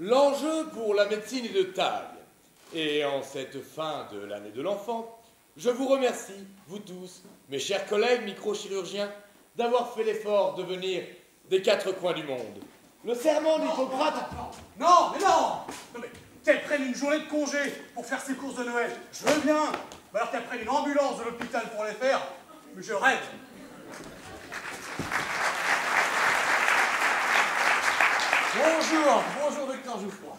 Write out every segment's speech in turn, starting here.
L'enjeu pour la médecine est de taille. Et en cette fin de l'année de l'enfant, je vous remercie, vous tous, mes chers collègues microchirurgiens, d'avoir fait l'effort de venir des 4 coins du monde. Le serment d'Hippocrate... Non, mais qu'elle prenne une journée de congé pour faire ses courses de Noël, je veux bien. Mais alors qu'elle prenne une ambulance de l'hôpital pour les faire, mais je rêve. Bonjour docteur Jouffroy.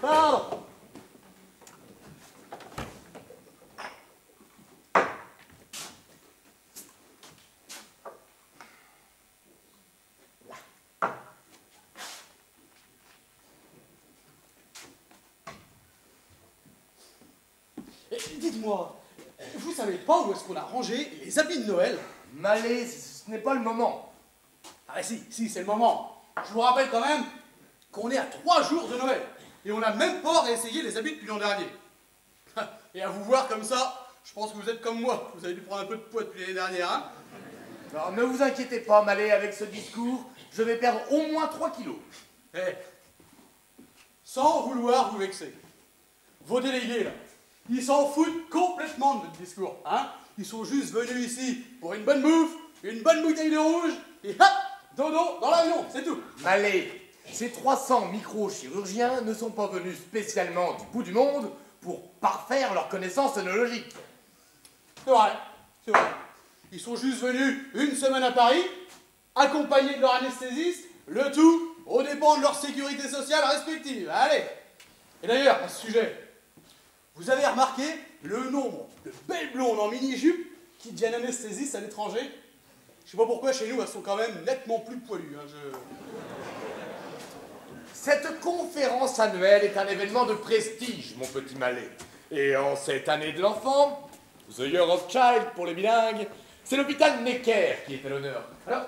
Pardon. Dites-moi, vous savez pas où est-ce qu'on a rangé les habits de Noël? Malais, ce n'est pas le moment. Ah si, c'est le moment. Je vous rappelle quand même qu'on est à 3 jours de Noël. Et on n'a même pas réessayé les habits depuis l'an dernier. Et à vous voir comme ça, je pense que vous êtes comme moi. Vous avez dû prendre un peu de poids depuis l'année dernière, hein? Alors ne vous inquiétez pas, Malais, avec ce discours, je vais perdre au moins 3 kilos. Sans vouloir vous vexer, vos délégués, là, ils s'en foutent complètement de notre discours, hein? Ils sont juste venus ici pour une bonne bouffe, une bonne bouteille de rouge, et hop, dodo dans l'avion, c'est tout. Malais, ces 300 microchirurgiens ne sont pas venus spécialement du bout du monde pour parfaire leurs connaissances œnologiques. C'est vrai. Ils sont juste venus une semaine à Paris, accompagnés de leur anesthésiste, le tout aux dépens de leur sécurité sociale respective. Allez. Et d'ailleurs, à ce sujet, vous avez remarqué le nombre de belles blondes en mini-jupe qui deviennent anesthésistes à l'étranger? Je sais pas pourquoi chez nous elles sont quand même nettement plus poilues. Hein, Cette conférence annuelle est un événement de prestige, mon petit Malais. Et en cette année de l'enfant, The Year of Child pour les bilingues, c'est l'hôpital Necker qui est à l'honneur. Alors,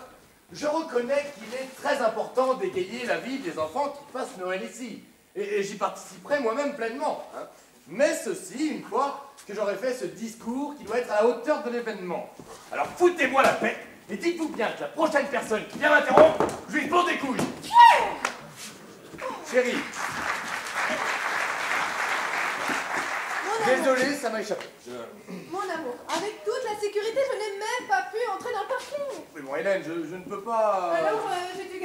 je reconnais qu'il est très important d'égayer la vie des enfants qui passent Noël ici. Et j'y participerai moi-même pleinement. Hein. Mais ceci, une fois que j'aurai fait ce discours qui doit être à la hauteur de l'événement. Alors foutez-moi la paix et dites-vous bien que la prochaine personne qui vient m'interrompre, je lui pose des couilles. Chérie. Désolé, ça m'a échappé. Mon amour, avec toute la sécurité, je n'ai même pas pu entrer dans le parking. Mais bon, Hélène, je ne peux pas... Alors, j'ai dû me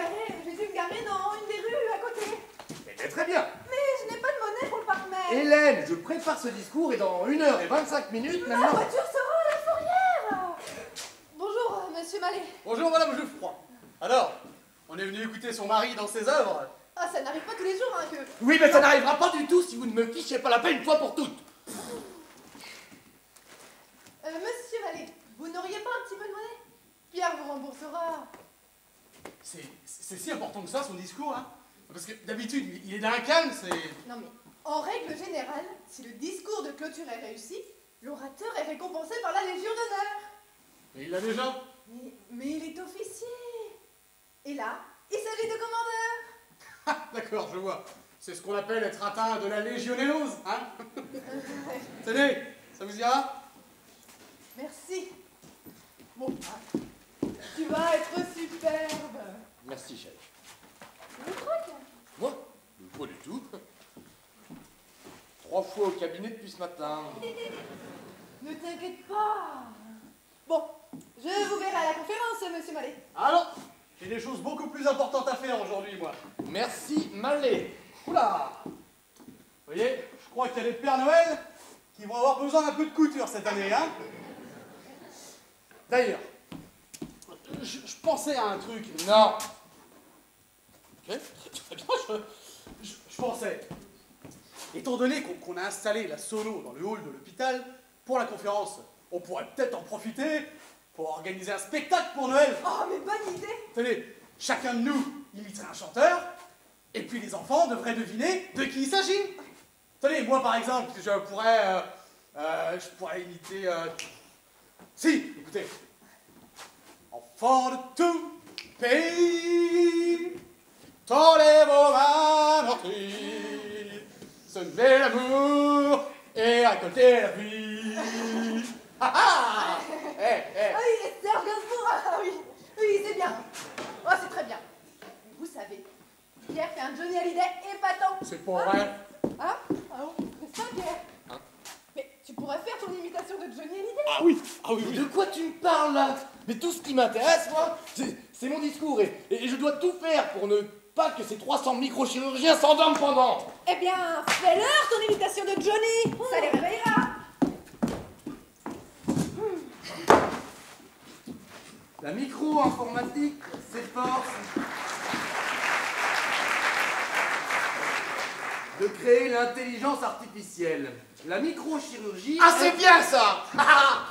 garer dans une des rues à côté. Mais très bien. Mais je n'ai pas de monnaie pour le parc-mètre. Hélène, je prépare ce discours et dans 1h25 Ma voiture sera à la fourrière. Bonjour, monsieur Malais. Bonjour, madame Jouffroy. Alors, on est venu écouter son mari dans ses œuvres. Ah, ça n'arrive pas tous les jours, hein, que... Oui, mais ça n'arrivera pas du tout si vous ne me fichez pas la paix une fois pour toutes. Monsieur Malais, vous n'auriez pas un petit peu de monnaie? Pierre vous remboursera. C'est si important que ça, son discours, hein? Parce que d'habitude, il est d'un calme, c'est... Non mais, en règle générale, si le discours de clôture est réussi, l'orateur est récompensé par la Légion d'honneur. Mais il l'a déjà. Mais il est officier. Et là, il s'agit de commandeur. Ah, d'accord, je vois. C'est ce qu'on appelle être atteint de la légionnéose, hein? Tenez, ça vous ira? Merci. Bon, tu vas être superbe. Merci, chérie. Tu me croques? Moi? Pas du tout. 3 fois au cabinet depuis ce matin. Ne t'inquiète pas. Bon, je vous verrai à la conférence, monsieur Malais. Ah non, j'ai des choses beaucoup plus importantes à faire aujourd'hui, moi. Merci, Malais. Oula! Vous voyez, je crois qu'il y a des Pères Noël qui vont avoir besoin d'un peu de couture cette année, hein? D'ailleurs, je pensais à un truc. Non. Ok, très bien, je pensais. Étant donné qu'on a installé la sono dans le hall de l'hôpital pour la conférence, on pourrait peut-être en profiter pour organiser un spectacle pour Noël. Oh, mais bonne idée. Tenez, chacun de nous imiterait un chanteur, et puis les enfants devraient deviner de qui il s'agit. Tenez, moi par exemple, je pourrais imiter... Si, écoutez. Enfants de tout pays, tendez vos mains meurtries, semez l'amour et récoltez la pluie. Ah ah! Ah oui, Serge Gainsbourg, ah oui, c'est bien. Oh, c'est très bien. Vous savez, Pierre fait un Johnny Hallyday épatant. pas vrai. Hein? Ah oh, n'est-ce pas, Pierre? Hein? Mais tu pourrais faire ton imitation de Johnny Hallyday. Ah oui, De quoi tu me parles là? Mais tout ce qui m'intéresse, moi, c'est mon discours et je dois tout faire pour ne pas que ces 300 microchirurgiens s'endorment pendant. Eh bien, fais-leur ton imitation de Johnny. Ça les réveillera. La micro-informatique s'efforce de créer l'intelligence artificielle. La microchirurgie... Ah, c'est bien ça. Ah!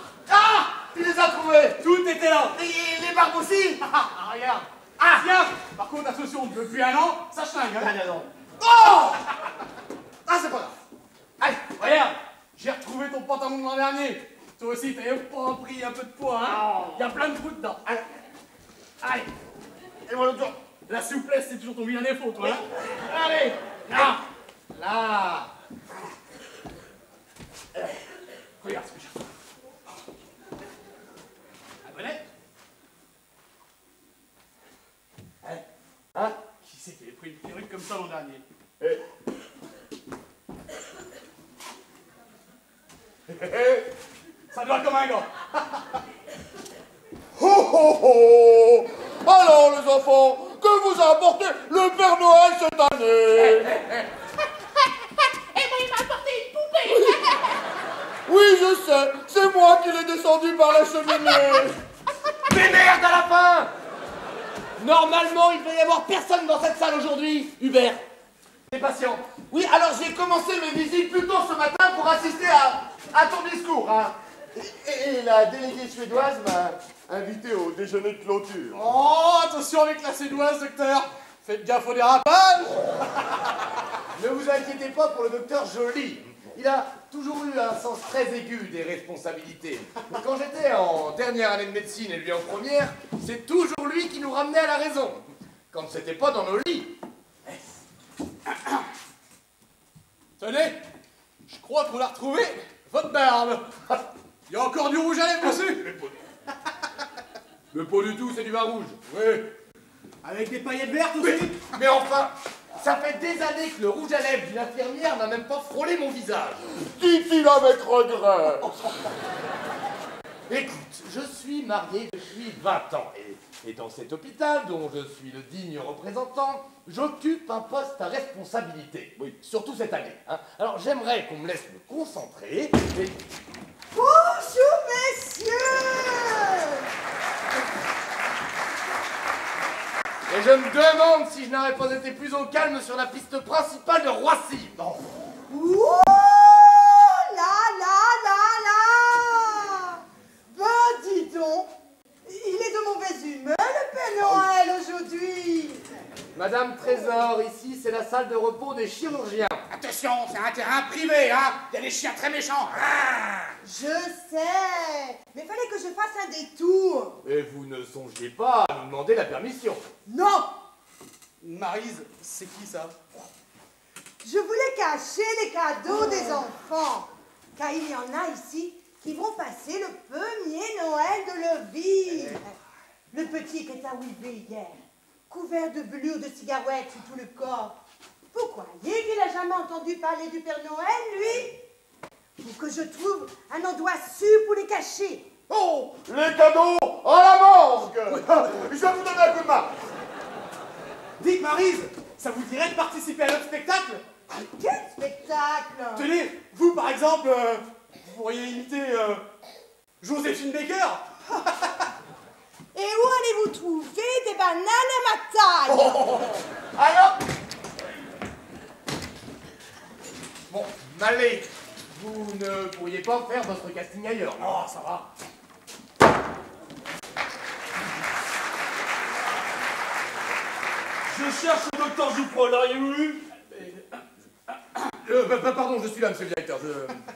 Tu les as trouvés! Tout était là. Et les barbes aussi! Ah, regarde. Ah, tiens. Par contre, attention, depuis un an, ça schlingue. Hein. non. Oh! Ah, c'est pas grave. Allez, regarde. J'ai retrouvé ton pantalon de l'an dernier. Toi aussi, t'as pas pris un peu de poids, hein. Il y a plein de trous dedans. Allez. Et voilà l'autre jour. La souplesse, c'est toujours ton vilain défaut, toi, hein. Allez. Là. Là. Regarde ce que j'ai. Un bonnet. Hein? Qui c'est qui avait pris une perruque comme ça l'an dernier? Ça doit comme un gars. Ho ho ho! Alors les enfants, que vous a apporté le Père Noël cette année? Eh ben, il m'a apporté une poupée. Oui, je sais, c'est moi qui l'ai descendu par la cheminée. Mais merde à la fin! Normalement, il devait y avoir personne dans cette salle aujourd'hui, Hubert. T'es patient. Oui, alors j'ai commencé mes visites plus tôt ce matin pour assister à ton discours, hein. Et la déléguée suédoise m'a invité au déjeuner de clôture. Oh, attention avec la suédoise, docteur. Faites gaffe au dérapage. Ne vous inquiétez pas pour le docteur Joly. Il a toujours eu un sens très aigu des responsabilités. Quand j'étais en dernière année de médecine et lui en première, c'est toujours lui qui nous ramenait à la raison. Quand c'était pas dans nos lits. Tenez, je crois qu'on a retrouvé votre barbe. Il y a encore du rouge à lèvres dessus. Mais pas du tout, c'est du vin rouge. Oui. Avec des paillettes vertes aussi. Mais enfin, ça fait des années que le rouge à lèvres d'une infirmière n'a même pas frôlé mon visage. Dit-il avec regret. Écoute, je suis marié depuis 20 ans et dans cet hôpital dont je suis le digne représentant, j'occupe un poste à responsabilité. Oui, surtout cette année. Hein. Alors j'aimerais qu'on me laisse me concentrer et... Bonjour, messieurs. Et je me demande si je n'aurais pas été plus au calme sur la piste principale de Roissy. Bon. Ouh là là là là. Ben dis donc, il est de mauvaise humeur le Père Noël aujourd'hui. Madame Trésor, ici c'est la salle de repos des chirurgiens. Attention, c'est un terrain privé, hein. Il y a des chiens très méchants. Ah. Je sais, mais fallait que je fasse un détour. Et vous ne songiez pas à nous demander la permission. Non, Maryse, c'est qui ça? je voulais cacher les cadeaux des enfants, car il y en a ici qui vont passer le premier Noël de leur vie. Le petit qui est arrivé hier, couvert de bleu de cigarettes sur tout le corps. Vous croyez qu'il n'a jamais entendu parler du Père Noël, lui? Faut que je trouve un endroit sûr pour les cacher. Oh, les cadeaux à la morgue. Je vais vous donner un coup de main. Dites Maryse, ça vous dirait de participer à notre spectacle? Quel spectacle! Tenez, vous par exemple, vous pourriez imiter Joséphine Baker. Et où allez-vous trouver des bananes à ma taille? Alors bon, Malé, vous ne pourriez pas faire votre casting ailleurs. Oh, ça va. Je cherche le docteur Jouffroy, l'auriez-vous vu? Pardon, je suis là, monsieur le directeur.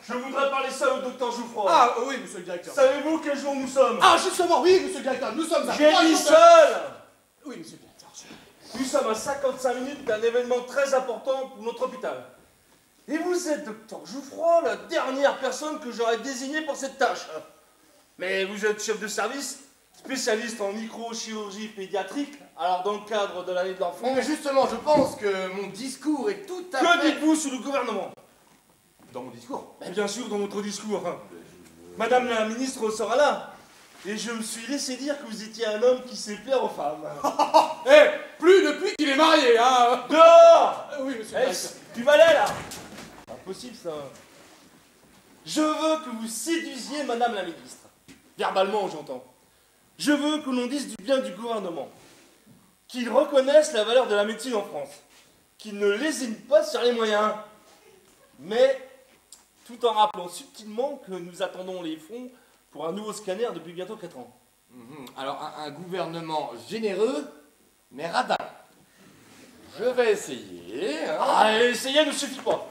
Je voudrais parler ça au docteur Jouffroy. Ah oui, monsieur le directeur. Savez-vous quel jour nous sommes? Ah, justement, oui, monsieur le directeur, nous sommes à J'ai 3 dit jours de- seul. Oui, monsieur le directeur. Nous sommes à 55 minutes d'un événement très important pour notre hôpital. Et vous êtes docteur Jouffroy, la dernière personne que j'aurais désignée pour cette tâche. Mais vous êtes chef de service, spécialiste en microchirurgie pédiatrique, alors dans le cadre de l'année de l'enfant. Non, mais justement, je pense que mon discours est tout à Que fait... dites-vous sur le gouvernement? Dans mon discours? Ben, bien sûr, dans votre discours. Madame la ministre sera là. Et je me suis laissé dire que vous étiez un homme qui sait plaire aux femmes. Eh, plus depuis qu'il est marié, hein. Dehors! Oui, monsieur. Eh, tu vas aller là? Impossible ça. Je veux que vous séduisiez Madame la ministre. Verbalement, j'entends. Je veux que l'on dise du bien du gouvernement. Qu'il reconnaisse la valeur de la médecine en France. Qu'il ne lésine pas sur les moyens. Mais tout en rappelant subtilement que nous attendons les fonds pour un nouveau scanner depuis bientôt 4 ans. Alors, un gouvernement généreux, mais radin. Je vais essayer. Hein. Ah, essayer ne suffit pas.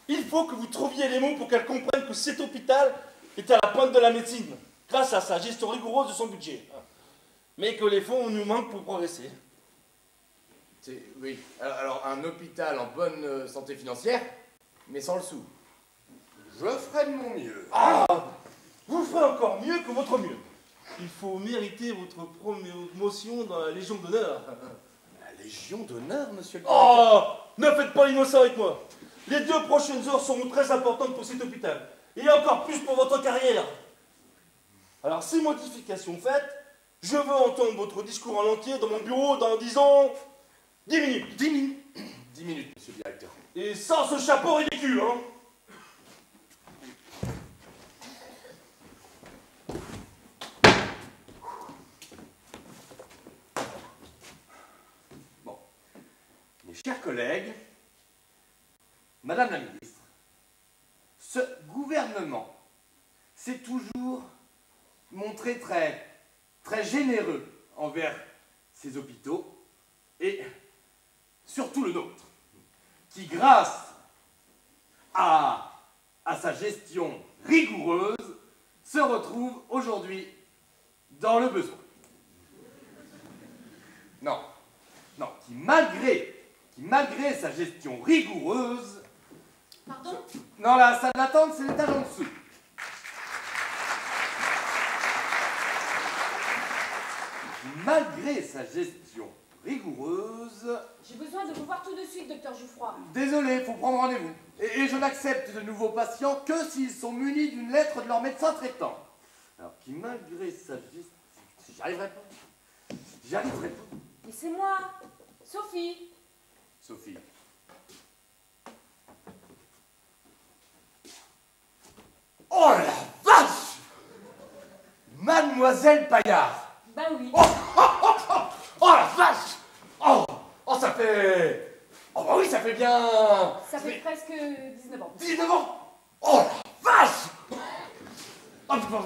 Il faut que vous trouviez les mots pour qu'elle comprenne que cet hôpital est à la pointe de la médecine, grâce à sa gestion rigoureuse de son budget. Mais que les fonds nous manquent pour progresser. Oui. Alors, un hôpital en bonne santé financière, mais sans le sou. Je ferai de mon mieux. Ah, vous ferez encore mieux que votre mieux. Il faut mériter votre promotion dans la Légion d'honneur. La Légion d'honneur, monsieur le Oh, ne faites pas l'innocent avec moi. Les 2 prochaines heures seront très importantes pour cet hôpital. Et encore plus pour votre carrière. Alors, ces modifications faites, je veux entendre votre discours en entier dans mon bureau dans, disons, 10 minutes. 10 minutes. 10 minutes, monsieur le directeur. Et sans ce chapeau ridicule, hein. Mes chers collègues, Madame la ministre, ce gouvernement s'est toujours montré très généreux envers ses hôpitaux et surtout le nôtre, qui grâce à sa gestion rigoureuse se retrouve aujourd'hui dans le besoin. Non, qui malgré sa gestion rigoureuse... Pardon? Non, la salle d'attente, c'est l'étage en dessous. Malgré sa gestion rigoureuse... J'ai besoin de vous voir tout de suite, docteur Jouffroy. Désolé, faut prendre rendez-vous. Et je n'accepte de nouveaux patients que s'ils sont munis d'une lettre de leur médecin traitant. Alors, qui malgré sa gestion... J'y arriverai pas. Mais c'est moi, Sophie. Sophie. Oh la vache! Mademoiselle Paillard! Bah oui. Oh la vache! Oh ça fait... Oh bah oui, ça fait bien... Ça fait presque 19 ans. 19 ans! Oh la vache! Oh, bah,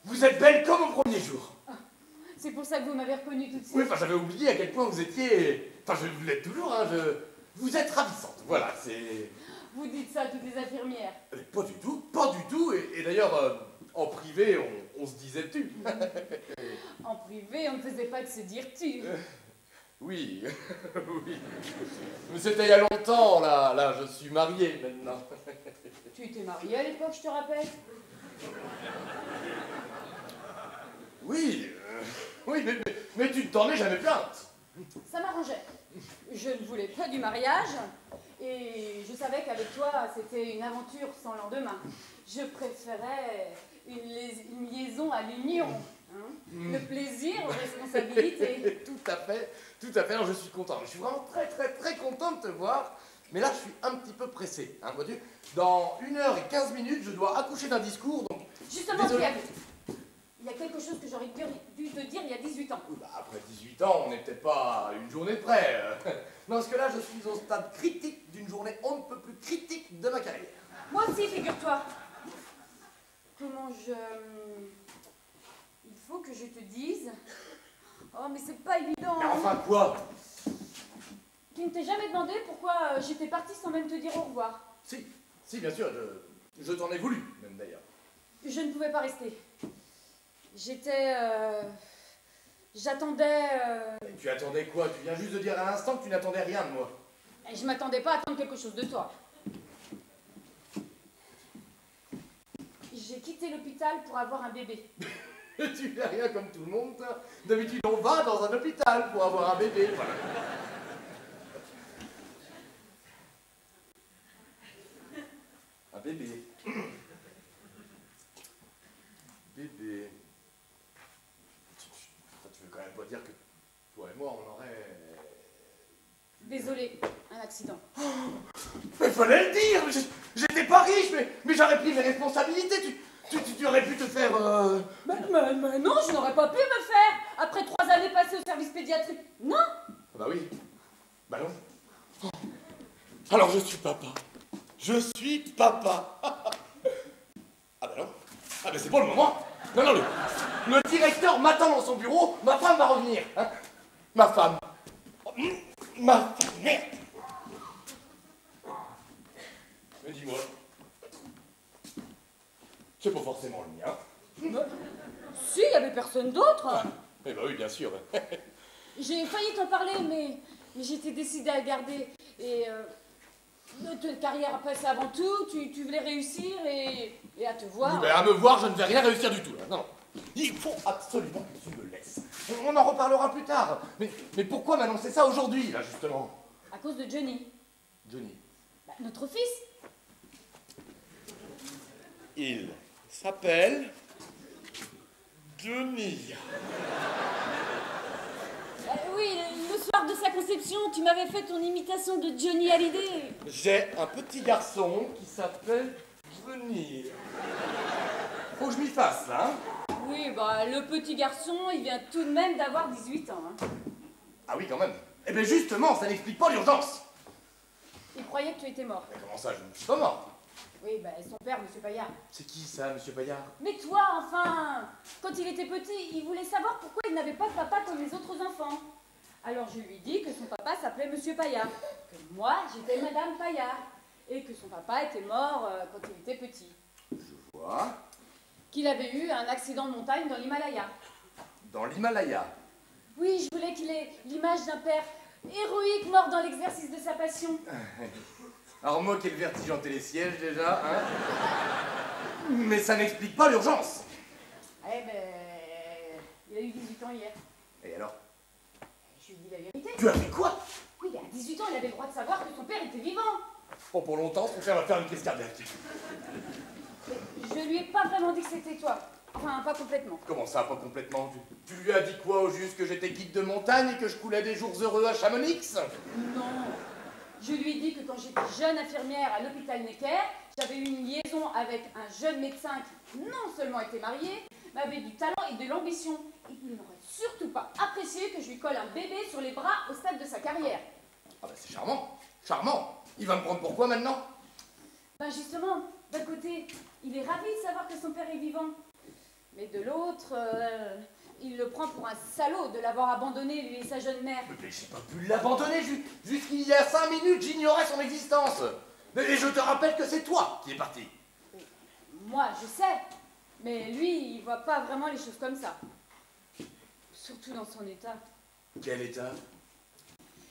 vous êtes belle comme au premier jour. C'est pour ça que vous m'avez reconnue tout de suite. Oui, enfin j'avais oublié à quel point vous étiez... Enfin, je vous l'êtes toujours, hein, vous êtes ravissante, voilà, c'est... Vous dites ça à toutes les infirmières. Pas du tout, et d'ailleurs, en privé, on se disait tu. En privé, on ne faisait pas de se dire tu. Oui, oui. Mais c'était il y a longtemps, là, je suis marié maintenant. Tu étais mariée à l'époque, je te rappelle. Oui, mais tu ne t'en es jamais plainte. Ça m'arrangeait. Je ne voulais pas du mariage, et je savais qu'avec toi, c'était une aventure sans lendemain. Je préférais une liaison à l'union. Hein, le plaisir aux responsabilités. Tout à fait. Alors je suis content. Je suis vraiment très content de te voir. Mais là, je suis un petit peu pressé. Hein, vois-tu, dans 1h15, je dois accoucher d'un discours, donc... Justement, désolé. Il y a quelque chose que j'aurais dû te dire il y a 18 ans. Bah, après 18 ans, on n'est peut-être pas à une journée près. Non, parce que là, je suis au stade critique d'une journée on ne peut plus critique de ma carrière. Moi aussi, figure-toi. Comment il faut que je te dise... Oh, mais c'est pas évident. Mais enfin, quoi? Tu ne t'es jamais demandé pourquoi j'étais partie sans même te dire au revoir. Si, bien sûr, je t'en ai voulu, même d'ailleurs. Je ne pouvais pas rester. J'attendais... Tu attendais quoi? Tu viens juste de dire à l'instant que tu n'attendais rien de moi. Je m'attendais pas à attendre quelque chose de toi. J'ai quitté l'hôpital pour avoir un bébé. Et tu fais rien comme tout le monde, toi. D'habitude, on va dans un hôpital pour avoir un bébé, voilà. Un bébé. Bébé. Tu veux quand même pas dire que toi et moi, on aurait... Désolée, un accident. Mais fallait le dire. J'étais pas riche, mais j'aurais pris mes responsabilités. Tu aurais pu te faire... Mais non, je n'aurais pas pu me faire. Après 3 années passées au service pédiatrique. Non. Bah oui. Bah non. Alors je suis papa. Je suis papa. Ah bah non. Ah bah c'est pas le moment. Non, le directeur m'attend dans son bureau. Ma femme va revenir. Hein. Ma femme. Ma femme. Merde. Mais dis-moi. C'est pas forcément le mien. Si, il y avait personne d'autre. Ah, eh bah oui, bien sûr. J'ai failli t'en parler, mais j'étais décidée à le garder. Et notre carrière a passé avant tout, tu voulais réussir et à te voir. Oui, ben, à me voir, je ne vais rien réussir du tout. Là. Non. Il faut absolument que tu me laisses. On en reparlera plus tard. Mais pourquoi m'annoncer ça aujourd'hui, là, justement? À cause de Johnny. Johnny. Bah, notre fils. Il s'appelle Johnny. Oui, le soir de sa conception, tu m'avais fait ton imitation de Johnny Hallyday. J'ai un petit garçon qui s'appelle Johnny. Faut que je m'y fasse, là. Hein. Oui, bah, le petit garçon, il vient tout de même d'avoir 18 ans. Hein. Ah oui, quand même. Eh bien, justement, ça n'explique pas l'urgence. Il croyait que tu étais mort. Mais comment ça, je ne suis pas mort? Oui, bah, son père, Monsieur Paillard. C'est qui, ça, Monsieur Paillard? Mais toi, enfin, quand il était petit, il voulait savoir pourquoi il n'avait pas de papa comme les autres enfants. Alors je lui dis que son papa s'appelait Monsieur Paillard, que moi, j'étais Madame Paillard, et que son papa était mort quand il était petit. Je vois. Qu'il avait eu un accident de montagne dans l'Himalaya. Dans l'Himalaya. Oui, je voulais qu'il ait l'image d'un père héroïque mort dans l'exercice de sa passion. Alors moi, quel vertige en télésiège déjà, hein. Mais ça n'explique pas l'urgence. Eh ben, il a eu 18 ans hier. Et alors? Je lui ai dit la vérité. Tu as fait quoi? Oui, à 18 ans, il avait le droit de savoir que son père était vivant. Oh, pour longtemps, son père va faire une crise cardiaque. Mais je lui ai pas vraiment dit que c'était toi. Enfin, pas complètement. Comment ça, pas complètement? Tu lui as dit quoi au juste? Que j'étais guide de montagne et que je coulais des jours heureux à Chamonix? Non. Je lui ai dit que quand j'étais jeune infirmière à l'hôpital Necker, j'avais eu une liaison avec un jeune médecin qui non seulement était marié, mais avait du talent et de l'ambition. Et qu'il n'aurait surtout pas apprécié que je lui colle un bébé sur les bras au stade de sa carrière. Ah bah c'est charmant, charmant. Il va me prendre pour quoi maintenant? Ben justement, d'un côté, il est ravi de savoir que son père est vivant. Mais de l'autre, il le prend pour un salaud de l'avoir abandonné, lui et sa jeune mère. Mais j'ai pas pu l'abandonner, jusqu'il y a 5 minutes, j'ignorais son existence. Et je te rappelle que c'est toi qui es parti. Moi, je sais, mais lui, il voit pas vraiment les choses comme ça. Surtout dans son état. Quel état?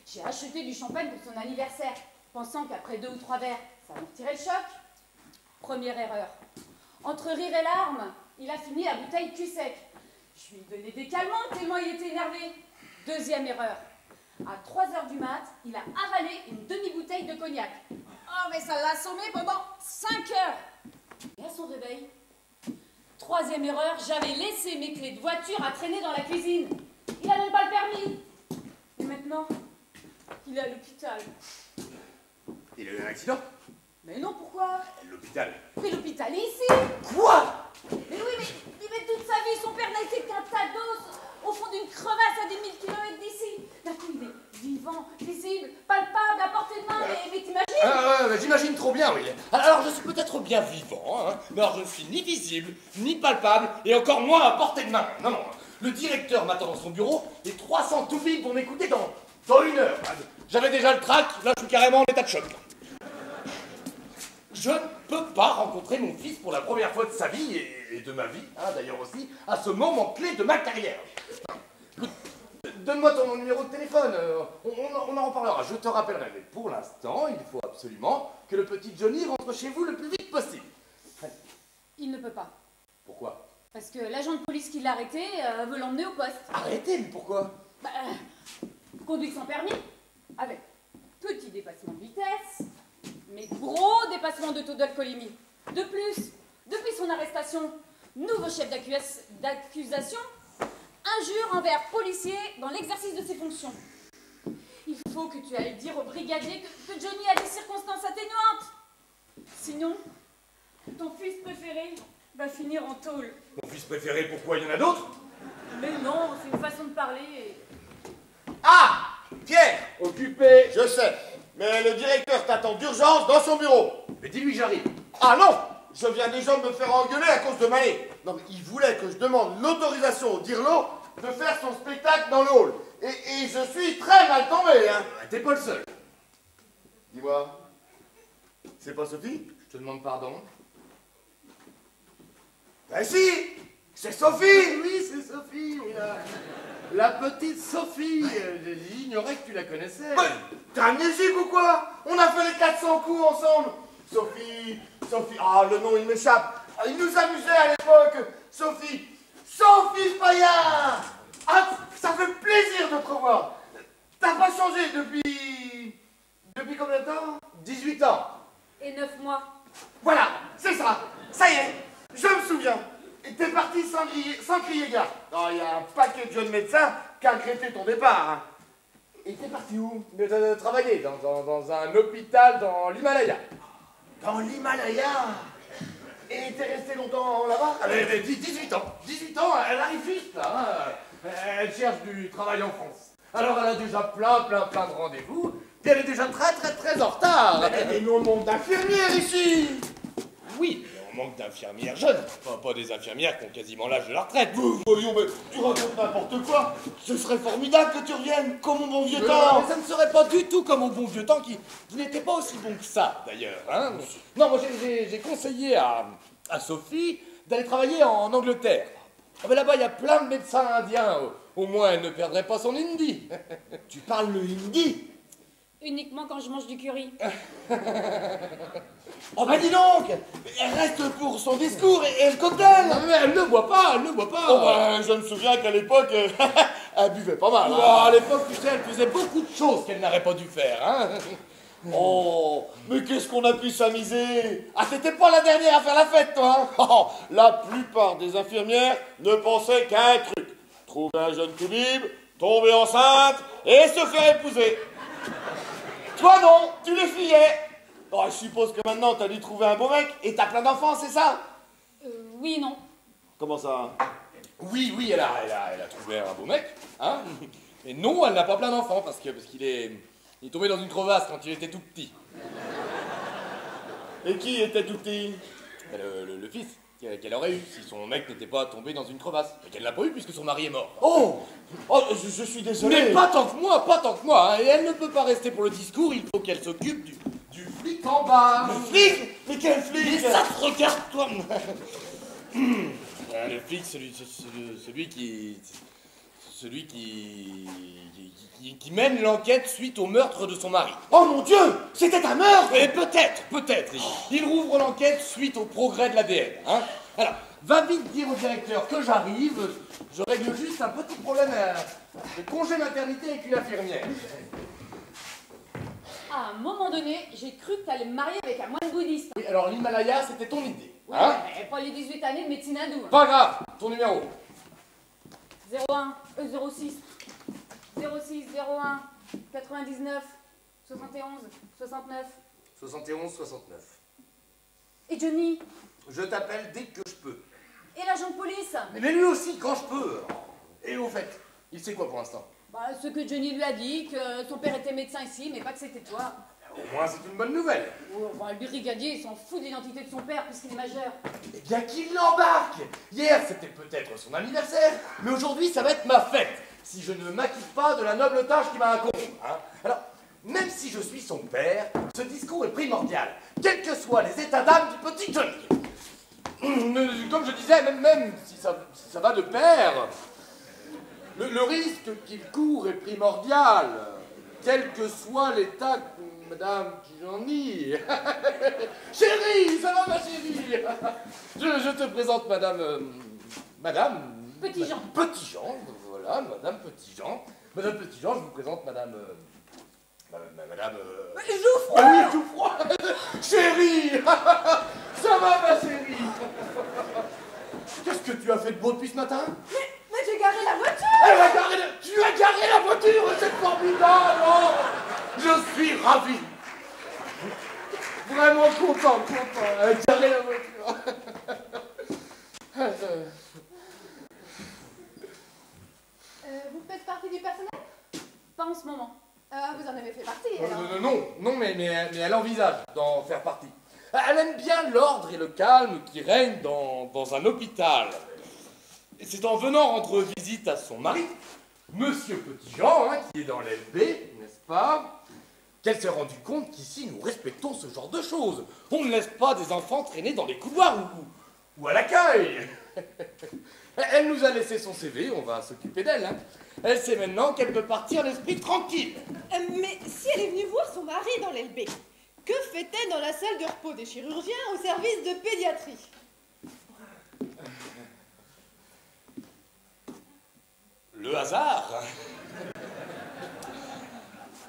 J'ai acheté du champagne pour son anniversaire, pensant qu'après 2 ou 3 verres, ça me retirait le choc. Première erreur. Entre rire et larmes, il a fini la bouteille cul sec. Je lui ai donné des calmants tellement il était énervé. Deuxième erreur. À 3h du mat, il a avalé une demi-bouteille de cognac. Oh, mais ça l'a assommé pendant 5 heures. Et à son réveil, troisième erreur, j'avais laissé mes clés de voiture à traîner dans la cuisine. Il a même pas le permis. Et maintenant, il est à l'hôpital. Il a eu un accident? Mais non, pourquoi? L'hôpital. Mais l'hôpital est ici. Quoi? Mais oui, mais toute sa vie, son père n'a été qu'un tas d'os au fond d'une crevasse à des 1000 km d'ici. D'un coup, il est vivant, visible, palpable, à portée de main, mais t'imagines? J'imagine trop bien, oui. Alors, je suis peut-être bien vivant, hein, mais alors je ne suis ni visible, ni palpable, et encore moins à portée de main. Non, non. Le directeur m'attend dans son bureau, et 300 tout-vides vont m'écouter dans 1 heure. J'avais déjà le trac, là je suis carrément en état de choc. Je ne peux pas rencontrer mon fils pour la première fois de sa vie, et de ma vie, hein, d'ailleurs aussi, à ce moment clé de ma carrière. Donne-moi ton numéro de téléphone, on en reparlera, je te rappellerai. Mais pour l'instant, il faut absolument que le petit Johnny rentre chez vous le plus vite possible. Il ne peut pas. Pourquoi? Parce que l'agent de police qui l'a arrêté veut l'emmener au poste. Arrêtez, mais pourquoi? Bah, conduite sans permis, avec petit dépassement de vitesse, mais gros dépassement de taux d'alcoolémie. De plus, depuis son arrestation, nouveau chef d'accusation, injure envers policier dans l'exercice de ses fonctions. Il faut que tu ailles dire au brigadier que Johnny a des circonstances atténuantes. Sinon, ton fils préféré va finir en tôle. Mon fils préféré, pourquoi? Il y en a d'autres? Mais non, c'est une façon de parler. Ah! Pierre! Occupé. Je sais, mais le directeur t'attend d'urgence dans son bureau. Mais dis-lui que j'arrive. Ah non! Je viens déjà de me faire engueuler à cause de Maé. Non mais il voulait que je demande l'autorisation au Dirlo de faire son spectacle dans le hall. Et je suis très mal tombé, hein. T'es pas le seul. Dis-moi, c'est pas Sophie? Je te demande pardon. Ben si! C'est Sophie! Oui, c'est Sophie. La petite Sophie. J'ignorais que tu la connaissais. Ouais, t'es amnésique ou quoi? On a fait les 400 coups ensemble. Sophie, ah le nom il m'échappe. Il nous amusait à l'époque. Sophie Paillard. Ah, ça fait plaisir de te revoir. T'as pas changé depuis combien de temps? 18 ans. Et 9 mois. Voilà, c'est ça. Ça y est, je me souviens. Et t'es parti sans crier gare. Non, il y a un paquet de jeunes médecins qui a regretté ton départ. Hein. Et t'es parti où? De travailler dans un hôpital dans l'Himalaya. Dans l'Himalaya. Et t'es resté longtemps là-bas? 18 ans. 18 ans, elle arrive juste là. Hein. Elle cherche du travail en France. Alors elle a déjà plein de rendez-vous. Et elle est déjà très en retard. Mais nous on manque d'infirmières ici. Oui, mais on manque d'infirmières jeunes. Pas des infirmières qui ont quasiment l'âge de la retraite. Voyons, mais tu racontes n'importe quoi. Ce serait formidable que tu reviennes, comme au bon vieux temps. Mais ça ne serait pas du tout comme au bon vieux temps qui n'était pas aussi bon que ça, d'ailleurs. Hein. Non, moi j'ai conseillé à Sophie d'aller travailler en Angleterre. Ah, mais là-bas, il y a plein de médecins indiens. Au moins, elle ne perdrait pas son hindi. Tu parles le hindi? Uniquement quand je mange du curry. Oh bah dis donc. Elle reste pour son discours et le cocktail. Non, mais elle ne boit pas, Oh bah, je me souviens qu'à l'époque, elle buvait pas mal. Hein. Oh, à l'époque, tu sais, elle faisait beaucoup de choses qu'elle n'aurait pas dû faire. Hein. Oh, mais qu'est-ce qu'on a pu s'amuser. Ah, t'étais pas la dernière à faire la fête, toi. Hein. Oh, la plupart des infirmières ne pensaient qu'à un truc. Trouver un jeune toubib, tomber enceinte et se faire épouser. Toi non, tu les fuyais. Oh, je suppose que maintenant t'as dû trouver un beau mec et t'as plein d'enfants, c'est ça? Oui et non. Comment ça? Oui, elle a trouvé un beau mec. Hein. Et non, elle n'a pas plein d'enfants parce qu'il est tombé dans une crevasse quand il était tout petit. Et qui était tout petit? Le fils qu'elle aurait eu si son mec n'était pas tombé dans une crevasse. Et qu'elle l'a pas eu puisque son mari est mort. Oh, je suis désolé. Mais pas tant que moi. Hein. Et elle ne peut pas rester pour le discours, il faut qu'elle s'occupe du flic en bas. Le flic? Mais quel flic? Mais ça te regarde, toi. Le flic, celui qui mène l'enquête suite au meurtre de son mari. Oh mon Dieu, c'était un meurtre. Et peut-être. Il rouvre l'enquête suite au progrès de l'ADN. Hein. Alors, va vite dire au directeur que j'arrive. Je règle juste un petit problème de congé maternité avec une infirmière. À un moment donné, j'ai cru que t'allais me marier avec un moine bouddhiste. Oui, alors l'Himalaya, c'était ton idée. Oui, Hein. mais pas les 18 années de médecine hindoue. Pas grave, ton numéro. 06 01 99 71 69. 71-69. Et Johnny? Je t'appelle dès que je peux. Et l'agent de police? Mais lui aussi, quand je peux. Et au fait, il sait quoi pour l'instant? Bah, ce que Johnny lui a dit, que son père était médecin ici, mais pas que c'était toi. Au moins, c'est une bonne nouvelle. Oh, bah, le brigadier, il s'en fout de l'identité de son père puisqu'il est majeur. Eh bien, qu'il l'embarque. Hier, c'était peut-être son anniversaire, mais aujourd'hui, ça va être ma fête, si je ne m'acquitte pas de la noble tâche qui m'incombe. Hein. Alors, même si je suis son père, ce discours est primordial, quels que soient les états d'âme du petit Johnny. Comme je disais, même si ça va de pair, le risque qu'il court est primordial, quel que soit l'état, Madame Johnny. Chérie, ça va ma chérie. Je te présente Madame Madame... Petit-Jean. Petit-Jean, voilà, Madame Petit-Jean. Madame Petit-Jean, je vous présente Madame... Madame... Jouffroy. Ah oui, Jouffroy. Chérie. Ça va, ma chérie. Qu'est-ce que tu as fait de beau depuis ce matin? Mais j'ai garé la voiture. Elle a garé Tu as garé la voiture, c'est formidable. Oh, je suis ravi. Vraiment content. Elle a garé la voiture. Vous faites partie du personnel? Pas en ce moment. Vous en avez fait partie, alors. Non, mais elle envisage d'en faire partie. Elle aime bien l'ordre et le calme qui règnent dans un hôpital. Et c'est en venant rendre visite à son mari, Monsieur Petit-Jean, qui est dans l'LB, n'est-ce pas, qu'elle s'est rendue compte qu'ici nous respectons ce genre de choses. On ne laisse pas des enfants traîner dans les couloirs ou à l'accueil. Elle nous a laissé son CV, on va s'occuper d'elle. Elle sait maintenant qu'elle peut partir l'esprit tranquille. Mais si elle est venue voir son mari dans l'LB, que fait-elle dans la salle de repos des chirurgiens au service de pédiatrie? Le hasard.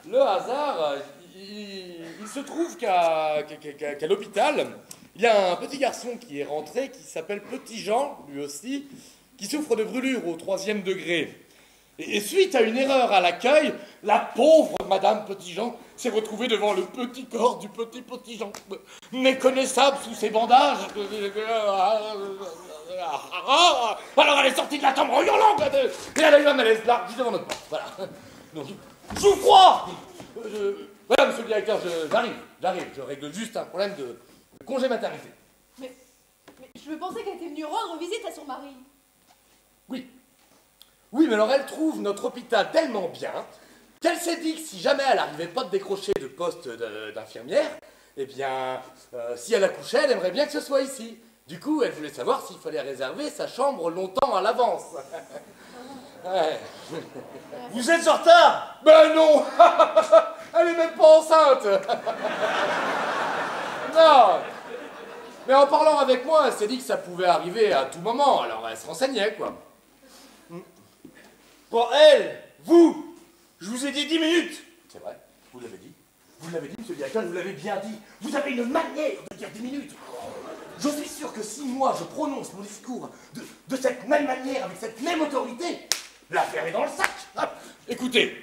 Le hasard, il se trouve qu'à l'hôpital, il y a un petit garçon qui est rentré, qui s'appelle Petit-Jean, lui aussi, qui souffre de brûlure au 3e degré. Et suite à une erreur à l'accueil, la pauvre Madame Petit-Jean s'est retrouvée devant le petit corps du Petit-Jean, méconnaissable sous ses bandages. Alors elle est sortie de la chambre en hurlant, et elle a eu un malaise là, juste devant notre porte. Voilà. Donc, Jouffroy. Voilà, monsieur le directeur, j'arrive. Je règle juste un problème de congé maternité. Mais je pensais qu'elle était venue rendre visite à son mari. Oui, mais alors elle trouve notre hôpital tellement bien qu'elle s'est dit que si jamais elle n'arrivait pas de décrocher de poste d'infirmière, eh bien, si elle accouchait, elle aimerait bien que ce soit ici. Du coup, elle voulait savoir s'il fallait réserver sa chambre longtemps à l'avance. Ouais. Vous êtes en retard? Ben non. Elle est même pas enceinte. Non. Mais en parlant avec moi, elle s'est dit que ça pouvait arriver à tout moment, alors elle se renseignait, quoi. Pour elle, vous, je vous ai dit 10 minutes. C'est vrai, vous l'avez dit. Vous l'avez dit, monsieur le directeur, vous l'avez bien dit. Vous avez une manière de dire 10 minutes. Je suis sûr que si moi je prononce mon discours de cette même manière, avec cette même autorité, l'affaire est dans le sac. Ah, écoutez.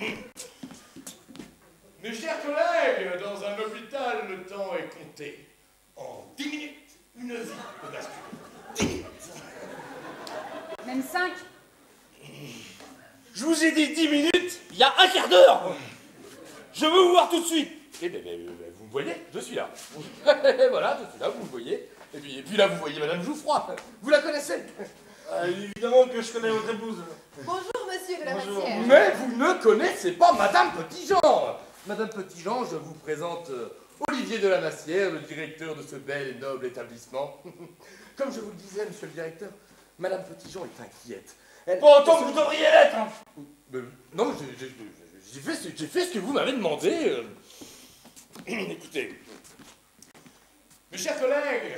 Mes chers collègues, dans un hôpital, le temps est compté. En 10 minutes, une vie peut basculer. 10 minutes. Même 5. Je vous ai dit 10 minutes, il y a un quart d'heure. Je veux vous voir tout de suite. Eh bien, vous me voyez, je suis là. Voilà, je suis là, vous me voyez. Et puis là, vous voyez Madame Jouffroy. Vous la connaissez? Évidemment que je connais votre épouse. Bonjour, monsieur de la Bonjour. Massière. Mais vous ne connaissez pas Madame Petit-Jean. Madame Petit-Jean, je vous présente Olivier de la Massière, le directeur de ce bel et noble établissement. Comme je vous le disais, monsieur le directeur, Madame Petit-Jean est inquiète. Pas autant que vous devriez l'être. Non, j'ai fait ce que vous m'avez demandé. Écoutez, mes chers collègues,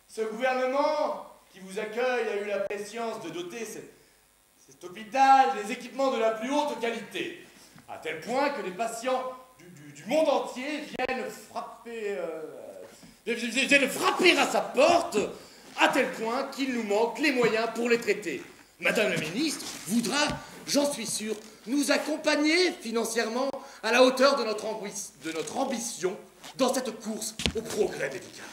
ce gouvernement qui vous accueille a eu la préscience de doter cet hôpital des équipements de la plus haute qualité, à tel point que les patients du monde entier viennent frapper à sa porte, à tel point qu'il nous manque les moyens pour les traiter. Madame la ministre voudra, j'en suis sûr, nous accompagner financièrement à la hauteur de notre ambition dans cette course au progrès médical.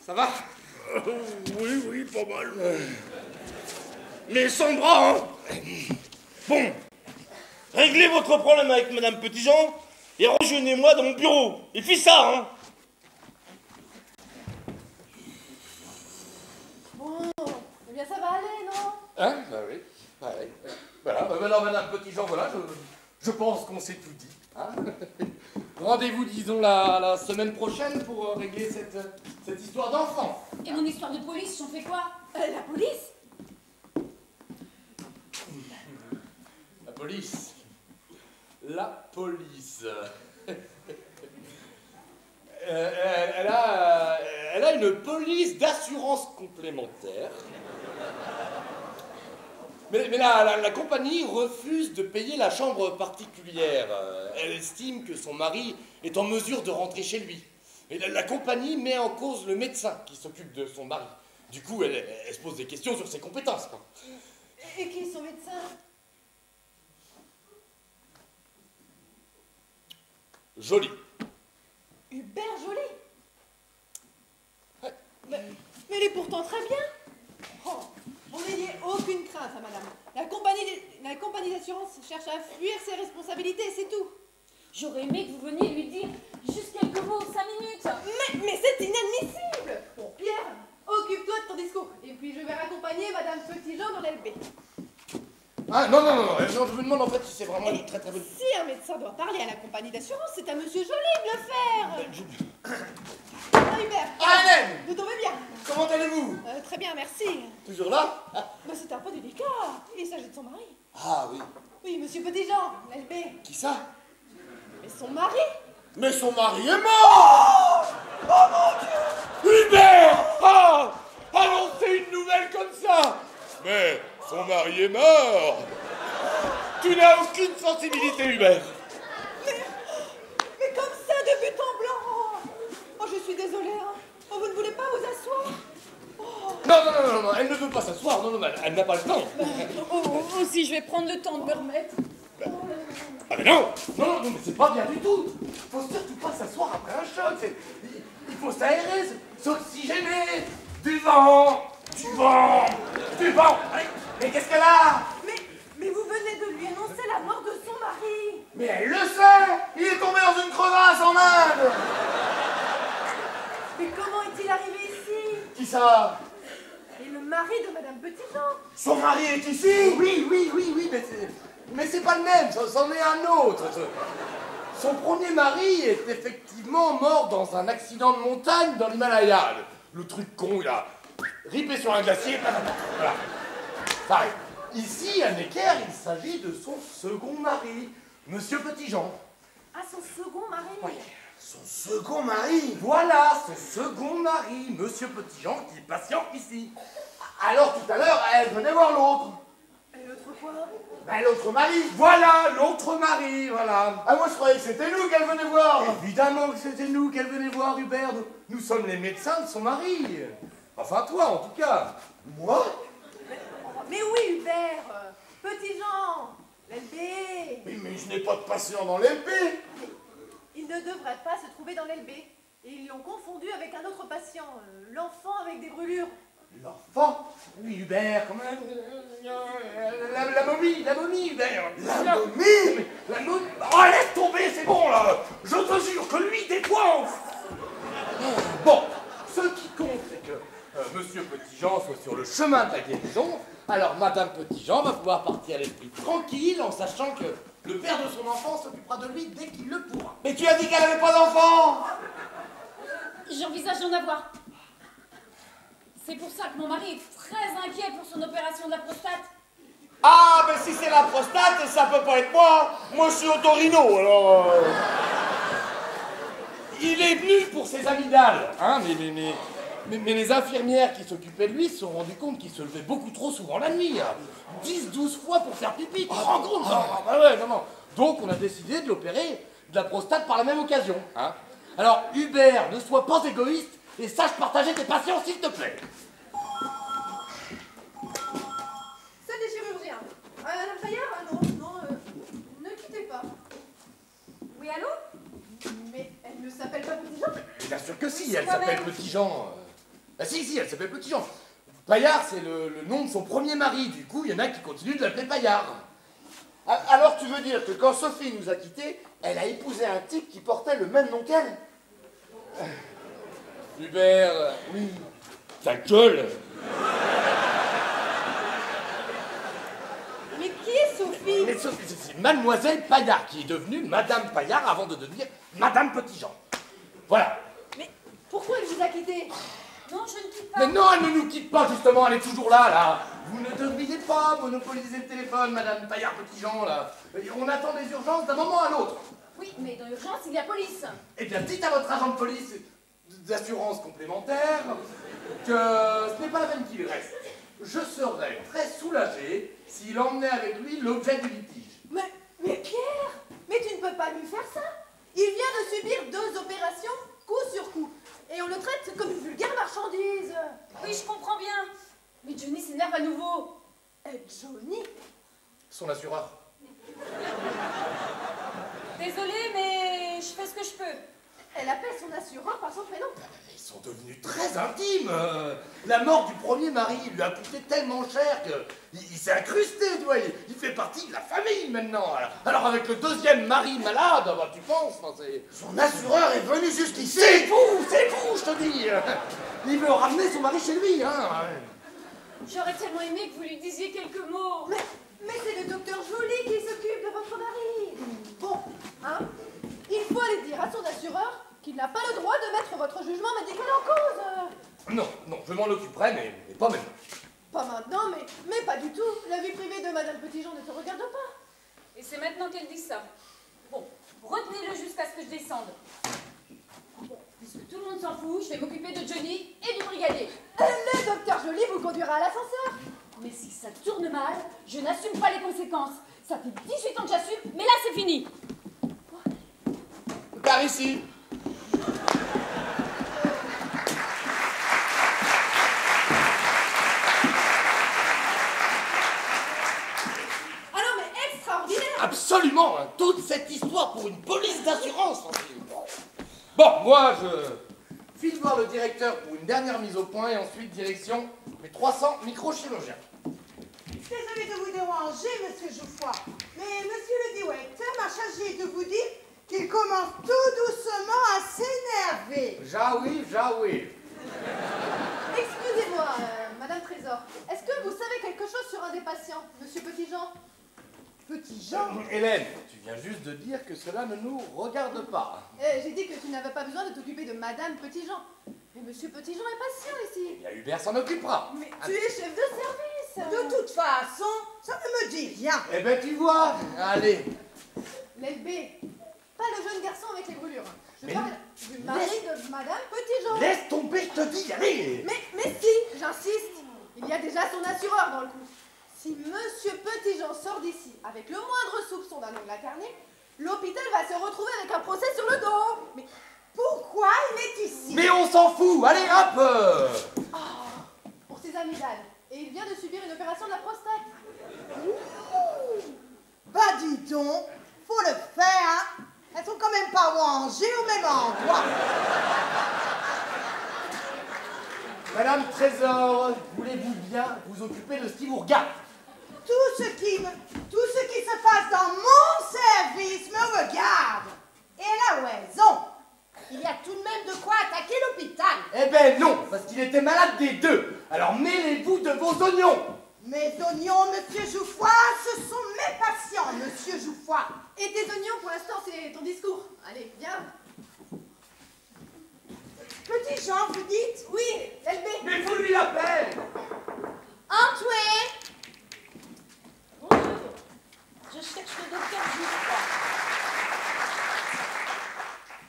Ça va? Oui, pas mal. Mais sans bras, hein. Bon, réglez votre problème avec Madame Petit-Jean et rejoignez-moi dans mon bureau. Et puis ça, hein. Bon, eh bien ça va aller, non? Hein? Bah oui. Voilà, alors Madame Petit-Jean, voilà, je pense qu'on s'est tout dit. Hein. Rendez-vous, disons, la semaine prochaine pour régler cette histoire d'enfant. Et mon histoire de police, j'en fais quoi? La police? La police. La police. Elle Elle a une police d'assurance complémentaire. Mais la compagnie refuse de payer la chambre particulière. Elle estime que son mari est en mesure de rentrer chez lui. Et la compagnie met en cause le médecin qui s'occupe de son mari. Du coup, elle se pose des questions sur ses compétences, quoi. Et qui est son médecin? Joli. Hubert Joly? Ouais. Mais il est pourtant très bien. Oh, vous n'ayez aucune crainte, hein, madame. La compagnie d'assurance cherche à fuir ses responsabilités, c'est tout. J'aurais aimé que vous veniez lui dire juste quelques mots, 5 minutes. Mais c'est inadmissible. Bon, Pierre, occupe-toi de ton discours. Et puis je vais raccompagner madame Petitjean dans l'LB. Ah, non, je me demande en fait si c'est vraiment une très très bonne... Si un médecin doit parler à la compagnie d'assurance, c'est à monsieur Joly de le faire. Ah, Hubert. Ah, Hélène! Vous tombez bien. Comment allez-vous? Très bien, merci. Toujours là? Mais c'est un peu délicat. Il s'agit de son mari. Ah oui. Oui, monsieur Petitjean, l'LB. Qui ça? Mais son mari? Mais son mari est mort! Oh mon Dieu! Hubert! Ah! Annoncer une nouvelle comme ça! Mais son mari est mort! Tu n'as aucune sensibilité, Hubert! Mais comme ça, de but en blanc! Oh, je suis désolée, hein. Oh, vous ne voulez pas vous asseoir? Non, elle ne veut pas s'asseoir, non, elle n'a pas le temps. Aussi, je vais prendre le temps de me remettre. Ah mais non, mais c'est pas bien du tout. Faut surtout pas s'asseoir après un choc. Il faut s'aérer, s'oxygéner. Du vent. Mais qu'est-ce qu'elle a? Mais vous venez de lui annoncer la mort de son mari! Mais elle le sait. Il est tombé dans une crevasse en Inde. Mais comment est-il arrivé ici? Qui ça? Et le mari de madame Petitjean? Son mari est ici? Oui, mais c'est pas le même, c'en est un autre. Son premier mari est effectivement mort dans un accident de montagne dans l'Himalaya. Le truc con, il a ripé sur un glacier, voilà. Ça arrive. Ici, à Necker, il s'agit de son second mari, Monsieur Petitjean. Ah, son second mari? Oui. Son second mari? Voilà, son second mari, Monsieur Petitjean, qui est patient ici. Alors, tout à l'heure, elle venait voir l'autre. Et l'autre quoi? Ben, l'autre mari. Voilà, l'autre mari, voilà. Ah, moi je croyais que c'était nous qu'elle venait voir. Évidemment que c'était nous qu'elle venait voir, Hubert. Nous sommes les médecins de son mari. Enfin, toi, en tout cas. Moi? Mais oui, Hubert! Petitjean! L'LB! Oui, mais je n'ai pas de patient dans l'LP. Il ne devrait pas se trouver dans l'LB. Et ils l'ont confondu avec un autre patient, l'enfant avec des brûlures. L'enfant? Oui, Hubert, comment... La momie, Hubert. La momie? Mais la momie... Oh, laisse tomber, c'est bon, là. Je te jure que lui dépense. Bon, ce qui compte, c'est que Monsieur Petitjean soit sur le chemin de la guérison. Alors, Madame Petitjean va pouvoir partir à l'esprit tranquille en sachant que le père de son enfant s'occupera de lui dès qu'il le pourra. Mais tu as dit qu'elle n'avait pas d'enfant! J'envisage d'en avoir. C'est pour ça que mon mari est très inquiet pour son opération de la prostate. Ah, mais si c'est la prostate, ça peut pas être moi. Moi, je suis otorino, alors... Il est venu pour ses amygdales, hein, mais les infirmières qui s'occupaient de lui se sont rendues compte qu'il se levait beaucoup trop souvent la nuit. 10-12 fois pour faire pipi, tu te rends compte? Bah ouais, non. Donc on a décidé de l'opérer de la prostate par la même occasion. Hein. Alors Hubert, ne sois pas égoïste et sache partager tes patients, s'il te plaît. C'est des chirurgiens. Madame Fayard? Non, ne quittez pas. Oui, allô? Mais elle ne s'appelle pas Petitjean? Bien sûr que si, elle s'appelle Petitjean. Ah si, elle s'appelle Petitjean. Paillard, c'est le nom de son premier mari. Du coup, il y en a qui continuent de l'appeler Paillard. Alors tu veux dire que quand Sophie nous a quittés, elle a épousé un type qui portait le même nom qu'elle? Hubert, oui. Ta gueule. Mais qui est Sophie? Mais c'est Mademoiselle Paillard qui est devenue Madame Paillard avant de devenir Madame Petitjean. Voilà. Mais pourquoi elle vous a quitté? Non, je ne quitte pas. Mais non, elle ne nous quitte pas, justement, elle est toujours là. Vous ne devriez pas monopoliser le téléphone, Madame Paillard-Petitjean, là. On attend des urgences d'un moment à l'autre. Oui, mais dans l'urgence, il y a police. Eh bien, dites à votre agent de police d'assurance complémentaire, que ce n'est pas la peine qu'il reste. Je serais très soulagé s'il emmenait avec lui l'objet du litige. Mais Pierre, mais tu ne peux pas lui faire ça. Il vient de subir 2 opérations, coup sur coup. Et on le traite comme une vulgaire marchandise. Oui, je comprends bien. Mais Johnny s'énerve à nouveau. Et Johnny? Son assureur. Désolée, mais je fais ce que je peux. Elle appelle son assureur par son prénom. Ils sont devenus très intimes. La mort du premier mari lui a coûté tellement cher qu'il s'est incrusté, tu vois. Il fait partie de la famille maintenant. Alors avec le deuxième mari malade, bah, tu penses, hein, son assureur est venu jusqu'ici. C'est vous, je te dis. Il veut ramener son mari chez lui, hein. J'aurais tellement aimé que vous lui disiez quelques mots. Mais c'est le docteur Joly qui s'occupe de votre mari. Bon, hein, il faut aller dire à son assureur qu'il n'a pas le droit de mettre votre jugement médical en cause. Non, je m'en occuperai, mais pas maintenant. Pas maintenant, mais pas du tout. La vie privée de Madame Petitjean ne te regarde pas. Et c'est maintenant qu'elle dit ça. Bon, retenez-le jusqu'à ce que je descende. Bon, puisque tout le monde s'en fout, je vais m'occuper de Johnny et du brigadier. Le docteur Joly vous conduira à l'ascenseur. Mais si ça tourne mal, je n'assume pas les conséquences. Ça fait 18 ans que j'assume, mais là c'est fini. Par ici. Ah non, mais extraordinaire. Absolument, hein, toute cette histoire pour une police d'assurance. Bon, moi, je file voir le directeur pour une dernière mise au point et ensuite direction mes 300 microchirurgiens. Désolé de vous déranger, monsieur Jouffroy, mais monsieur le directeur m'a chargé de vous dire qu'il commence tout doucement à s'énerver. Jaoui. Excusez-moi, Madame Trésor. Est-ce que vous savez quelque chose sur un des patients, monsieur Petitjean? Petitjean? Hélène, tu viens juste de dire que cela ne nous regarde pas. J'ai dit que tu n'avais pas besoin de t'occuper de Madame Petitjean. Mais monsieur Petitjean est patient ici. Eh bien, Hubert s'en occupera. Mais tu es chef de service. De toute façon, ça ne me dit rien. Eh ben, tu vois. Allez. L'LB, pas le jeune garçon avec les brûlures. Je Mais parle du mari de Madame Petitjean. Laisse tomber, je te dis, allez. Mais si, j'insiste, il y a déjà son assureur dans le coup. Si monsieur Petitjean sort d'ici avec le moindre soupçon d'un ongle incarné, l'hôpital va se retrouver avec un procès sur le dos. Mais Pourquoi il est ici? Mais on s'en fout, allez, hop. pour ses amygdales. Et il vient de subir une opération de la prostate. Bah dis donc, faut le faire, hein. Elles sont quand même pas rangées au même endroit. Madame Trésor, voulez-vous bien vous occuper de ce qui vous regarde? Tout ce qui se passe dans mon service me regarde. Et elle a raison. Il y a tout de même de quoi attaquer l'hôpital. Eh ben non, parce qu'il était malade des deux. Alors mêlez-vous de vos oignons. Mes oignons, monsieur Jouffroy, ce sont mes patients, monsieur Jouffroy. Et tes oignons, pour l'instant, c'est ton discours. Allez, viens. Petitjean, vous dites? Oui, LB. Mais vous lui la peine. Antoine. Bonjour, je cherche le docteur Jouffroy.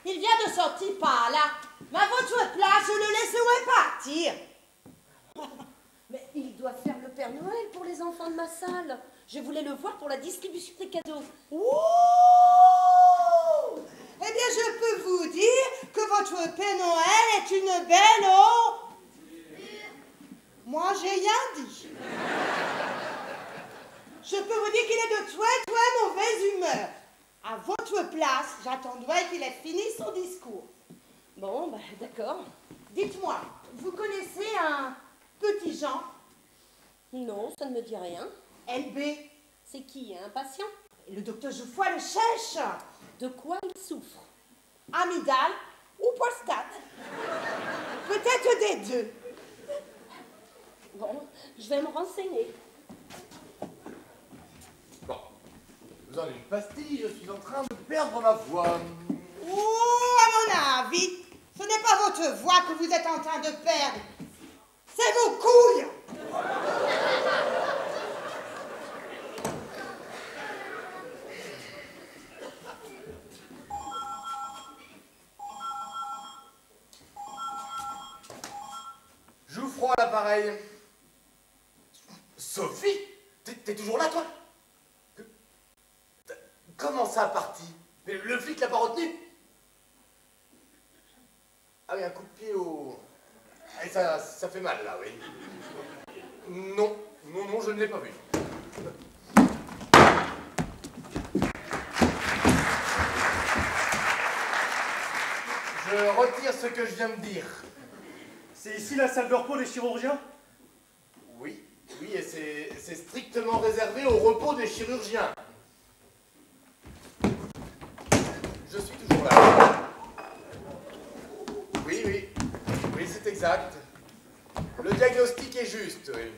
Il vient de sortir par là. Mais à votre place, je le laisserai partir. Mais il doit faire le Père Noël pour les enfants de ma salle. Je voulais le voir pour la distribution des cadeaux. Ouh! Eh bien, je peux vous dire que votre Père Noël est une belle eau. Moi, j'ai rien dit. Je peux vous dire qu'il est de très mauvaise humeur. À votre place, j'attendrai qu'il ait fini son discours. Bon, bah d'accord. Dites-moi, vous connaissez un Petitjean? Non, ça ne me dit rien. LB? C'est qui, un patient? Le docteur Jouffroy le cherche. De quoi il souffre? Amygdale ou prostate? Peut-être des deux. Bon, je vais me renseigner. Bon, vous en avez une pastille, je suis en train de perdre ma voix. Ouh, à mon avis, ce n'est pas votre voix que vous êtes en train de perdre. C'est vos couilles. l'appareil. Sophie? T'es toujours là, toi? Comment ça, parti? Mais le flic l'a pas retenu? Ah oui, un coup de pied au... Ah, ça fait mal, là, oui. Non, je ne l'ai pas vu. Je retire ce que je viens de dire. C'est ici la salle de repos des chirurgiens? Oui, et c'est strictement réservé au repos des chirurgiens. Je suis toujours là. Oui, c'est exact. Le diagnostic est juste, oui.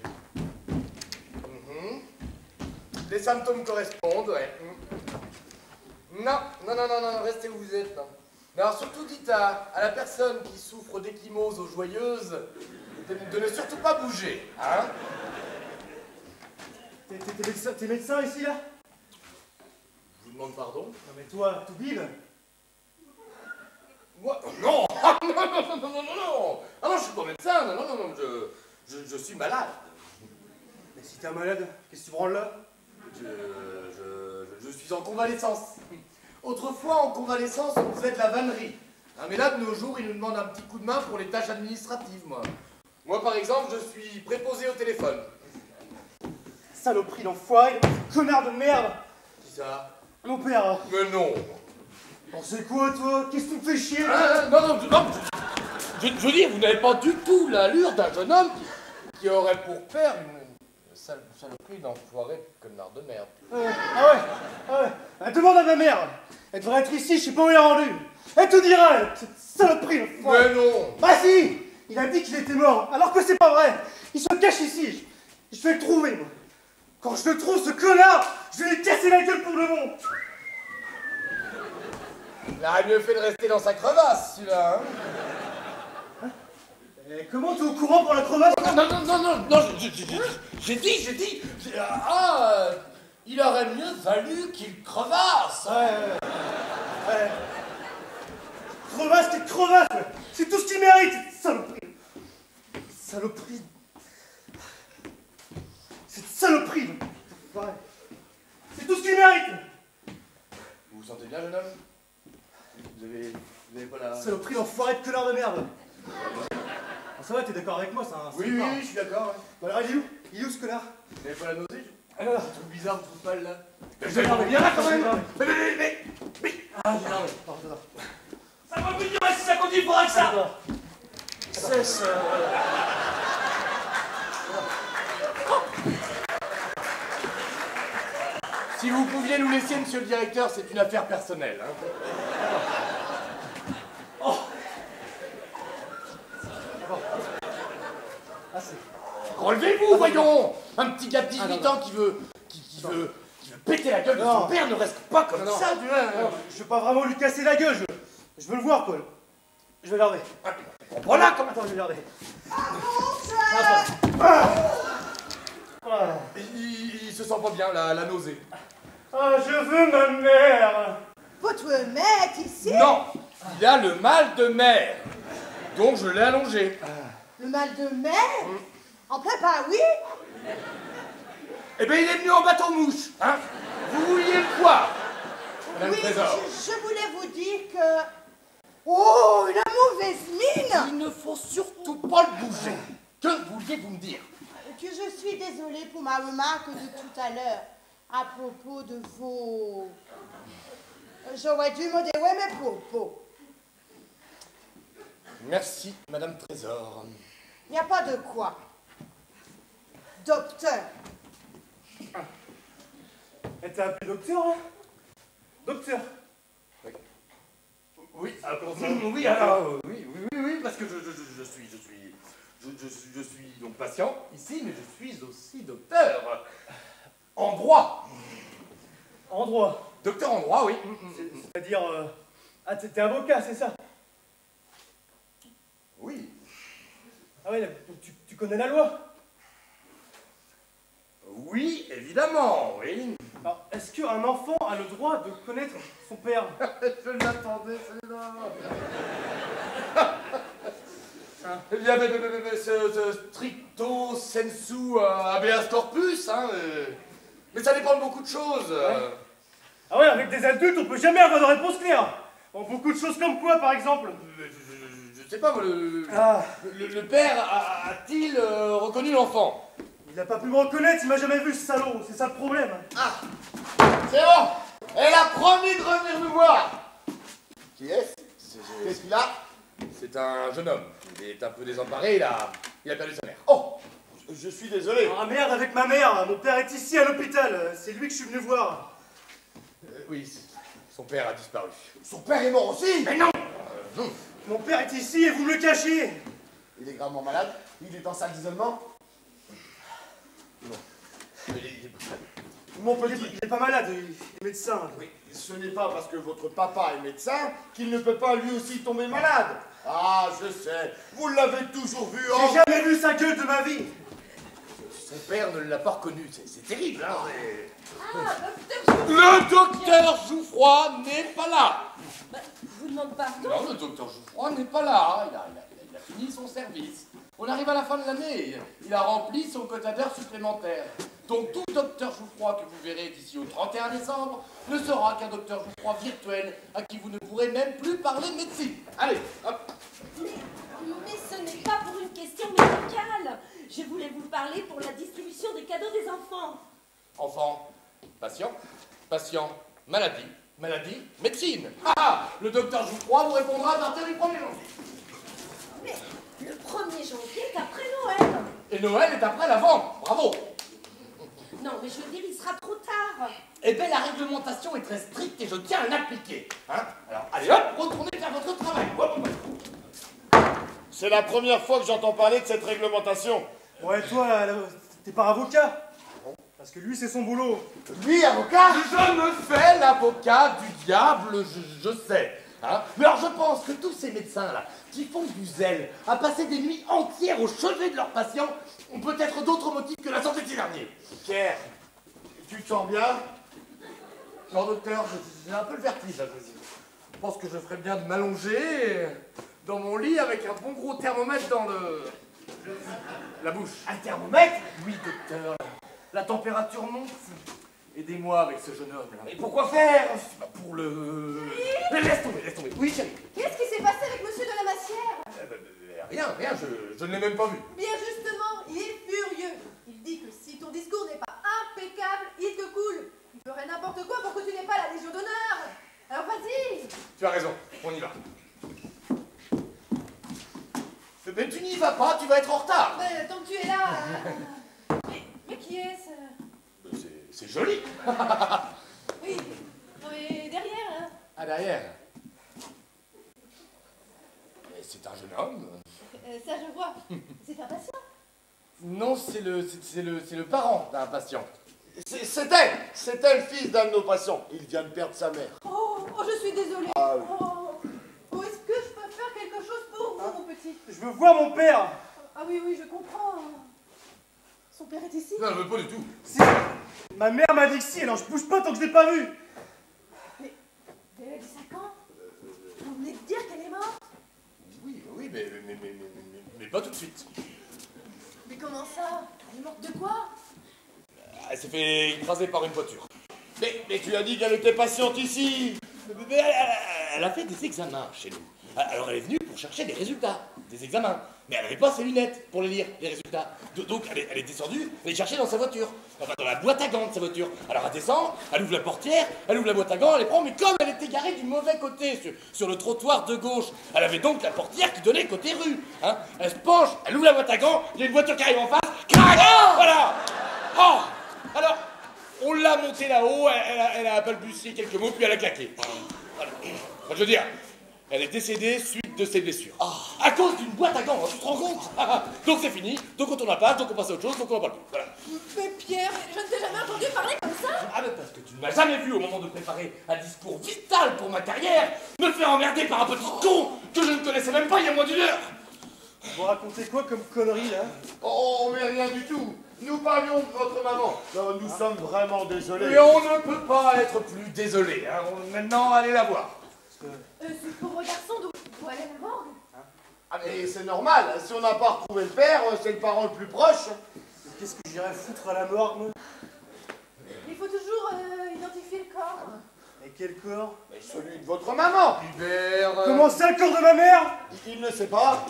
Les symptômes correspondent, oui. Non, restez où vous êtes. Mais alors surtout dites à la personne qui souffre d'échymose aux joyeuses de ne surtout pas bouger, hein? T'es médecin ici, là? Je vous demande pardon? Non mais toi, tout bide? Moi? Non! Ah non, je suis pas médecin, non, je suis malade. Mais si t'es malade, qu'est-ce que tu branles là? Je suis en convalescence. Autrefois, en convalescence, on faisait de la vannerie. Ah, mais là, de nos jours, ils nous demandent un petit coup de main pour les tâches administratives, moi. Moi, par exemple, je suis préposé au téléphone. Saloperie d'enfoiré, connard de merde! Qui ça? Mon père! Mais non! On sait quoi, toi? Qu'est-ce que tu me fais chier? Non, je veux dire, vous n'avez pas du tout l'allure d'un jeune homme qui aurait pour père une saloperie d'enfoiré de connard de merde. Ah ouais. Demande à ma mère. Elle devrait être ici, je sais pas où elle est rendue. Elle te dira, cette saloperie, l'enfoiré. Mais non! Bah si! Il a dit qu'il était mort, alors que c'est pas vrai. Il se cache ici. Je vais le trouver, moi. Quand je le trouve, ce connard, je vais lui casser la gueule pour le bon. Il aurait mieux fait de rester dans sa crevasse, celui-là, hein? Et comment t'es au courant pour la crevasse? Non, j'ai dit, il aurait mieux valu qu'il crevasse. Ouais. Crevasse, t'es crevasse, ouais. C'est tout ce qu'il mérite, cette saloperie. Cette saloperie. Ouais. C'est tout ce qu'il mérite. Vous vous sentez bien, jeune homme? Vous avez pas la... Saloperie d'enfoiré de connard de merde. Ah, ça va, t'es d'accord avec moi, ça? Oui, je suis d'accord. Ouais. Bah alors, il est où ce connard? Vous n'avez pas la nausée? Alors, C'est trop bizarre, je trouve pas là. mais viens là quand même. Mais... Ah, j'ai énervé. Pardon. Ça va plus durer si ça continue, il faudra que ça. Cesse. Si vous pouviez nous laisser, monsieur le directeur, c'est une affaire personnelle. Hein. Oh. Ah, c'est... Relevez-vous, voyons! Un petit gars de 18 ans qui veut péter la gueule de son père ne reste pas comme ça, tu vois. Je veux pas vraiment lui casser la gueule, je veux le voir, Paul. Je vais regarder. Voilà comment... Attends, je vais regarder. Il se sent pas bien, la nausée. Ah, je veux ma mère. Votre mère est ici? Non! Il a le mal de mer. Donc je l'ai allongé. Le mal de mer? En plein Paris? Eh bien, il est venu en bateau-mouche, hein? Vous vouliez le voir, Madame Oui, Trésor. je voulais vous dire que... Oh, une mauvaise mine! Il ne faut surtout pas le bouger. Que vouliez-vous me dire? Que je suis désolée pour ma remarque de tout à l'heure à propos de vos... J'aurais dû modérer mes propos. Merci, Madame Trésor. Il n'y a pas de quoi. Docteur. Elle t'a appelé docteur, hein? Docteur. Oui, oui, parce que je suis donc patient ici, mais je suis aussi docteur en droit. En droit. Docteur en droit, oui. C'est-à-dire... Ah, t'es avocat, c'est ça? Oui. Ah ouais, tu connais la loi? Oui, évidemment, oui. Alors, est-ce qu'un enfant a le droit de connaître son père? Je l'attendais, celle-là. Eh bien, ce stricto sensu habeas corpus, hein. Mais ça dépend de beaucoup de choses. Ah ouais, avec des adultes, on peut jamais avoir de réponse claire. Bon, beaucoup de choses comme quoi, par exemple? Je sais pas, le père a-t-il reconnu l'enfant? Il n'a pas pu me reconnaître, il m'a jamais vu, ce salaud, c'est ça le problème. Ah, c'est bon. Elle a promis de revenir nous voir. Qui est-ce? Qu'est-ce qu'il a? C'est un jeune homme. Il est un peu désemparé, il a perdu sa mère. Oh, je suis désolé. Ah merde, avec ma mère, mon père est ici à l'hôpital, c'est lui que je suis venu voir. Oui, son père a disparu. Son père est mort aussi? Mais non. Mon père est ici et vous me le cachez. Il est gravement malade? Il est en salle d'isolement? Non. Il est pas malade. Mon petit, il est pas malade, il est médecin. Oui, ce n'est pas parce que votre papa est médecin qu'il ne peut pas lui aussi tomber malade. Ah, je sais, vous l'avez toujours vu en... J'ai jamais vu sa gueule de ma vie. Son père ne l'a pas reconnu, c'est terrible, hein. Ah, Le docteur Jouffroy n'est pas là. bah, je vous demande pardon. Non, le docteur Jouffroy n'est pas là. Il a fini son service. On arrive à la fin de l'année. Il a rempli son quota d'heures supplémentaires. Donc tout docteur Jouffroy que vous verrez d'ici au 31 décembre ne sera qu'un docteur Jouffroy virtuel à qui vous ne pourrez même plus parler médecine. Allez, hop. Mais ce n'est pas pour une question médicale. Je voulais vous parler pour la distribution des cadeaux des enfants. Enfant, patient, patient, maladie, maladie, médecine. Ah, le docteur Jouffroy vous répondra à partir du 1er janvier. Mais le 1er janvier est après Noël. Et Noël est après l'avant. Bravo. Non, mais je veux dire, il sera trop tard. Eh bien, la réglementation est très stricte et je tiens à l'appliquer. Hein? Alors, allez hop, retournez faire votre travail. Hop, hop. C'est la première fois que j'entends parler de cette réglementation. Ouais, toi, t'es pas avocat? Parce que lui, c'est son boulot. Lui, avocat? Je me fais l'avocat du diable, je sais. Hein? Mais alors, je pense que tous ces médecins-là, qui font du zèle, à passer des nuits entières au chevet de leurs patients, ont peut-être d'autres motifs que la santé de ces derniers. Pierre, tu te sens bien? Non, docteur, j'ai un peu le vertige, là. Je pense que je ferais bien de m'allonger dans mon lit avec un bon gros thermomètre dans la bouche. Un thermomètre? Oui, docteur. La température monte. Aidez-moi avec ce jeune homme, là. Mais pourquoi faire? Pour le... Laisse tomber. Oui, chérie. Qu'est-ce qui s'est passé avec monsieur de la Massière? Rien, je ne l'ai même pas vu. Bien justement, il est furieux. Il dit que si ton discours n'est pas impeccable, il te coule. Il ferait n'importe quoi pour que tu n'aies pas la Légion d'honneur. Alors vas-y. Tu as raison, on y va. Mais tu n'y vas pas, tu vas être en retard. Tant que tu es là. Mais qui est-ce? C'est joli. Oui. Non mais derrière, hein. Ah, derrière. C'est un jeune homme. Ça je vois. C'est un patient. Non, c'est le parent d'un patient. C'était le fils d'un de nos patients. Il vient de perdre sa mère. Oh, je suis désolée. Ah oui. Oh, est-ce que je peux faire quelque chose pour vous, mon petit? Je veux voir mon père. Ah oui, je comprends. Son père est ici? Non, mais pas du tout. Si. Ma mère m'a dit que si, alors je bouge pas tant que je l'ai pas vu. Mais elle a dit ça quand? Vous venez de dire qu'elle est morte? Oui, mais pas tout de suite. Mais comment ça? Elle est morte de quoi? Elle s'est fait écraser par une voiture. Mais tu as dit qu'elle était patiente ici. Mais elle a fait des examens chez nous. Alors elle est venue pour chercher des résultats, des examens. Mais elle n'avait pas ses lunettes pour les lire, les résultats. Donc elle est descendue, elle est chercher dans sa voiture. Enfin, dans la boîte à gants de sa voiture. Alors elle descend, elle ouvre la portière, elle ouvre la boîte à gants, elle les prend, mais comme elle était garée du mauvais côté, sur le trottoir de gauche, elle avait donc la portière qui donnait côté rue. Hein. Elle se penche, elle ouvre la boîte à gants, il y a une voiture qui arrive en face, crac, voilà. Oh. Alors, on l'a montée là-haut, elle a balbutié quelques mots, puis elle a claqué. Voilà. Enfin, je veux dire, elle est décédée suite de ses blessures. À cause d'une boîte à gants, hein, tu te rends compte? Donc c'est fini, donc on tourne la page, donc on passe à autre chose, donc on en parle plus. Voilà. Mais Pierre, je ne t'ai jamais entendu parler comme ça. Ah mais parce que tu ne m'as jamais vu au moment de préparer un discours vital pour ma carrière me faire emmerder par un petit con que je ne connaissais même pas il y a moins d'une heure. Vous racontez quoi comme connerie là? Oh, mais rien du tout. Nous parlions de votre maman. Non, nous sommes vraiment désolés. Mais on ne peut pas être plus désolé. Hein. Maintenant, allez la voir. Ce pauvre garçon, d'où elle est la morgue? Ah mais c'est normal, si on n'a pas retrouvé le père, c'est le parent le plus proche. Qu'est-ce que j'irais foutre à la morgue? Il faut toujours identifier le corps. Et quel corps? Mais celui de votre maman. Hubert... Comment ça, le corps de ma mère? Il ne sait pas.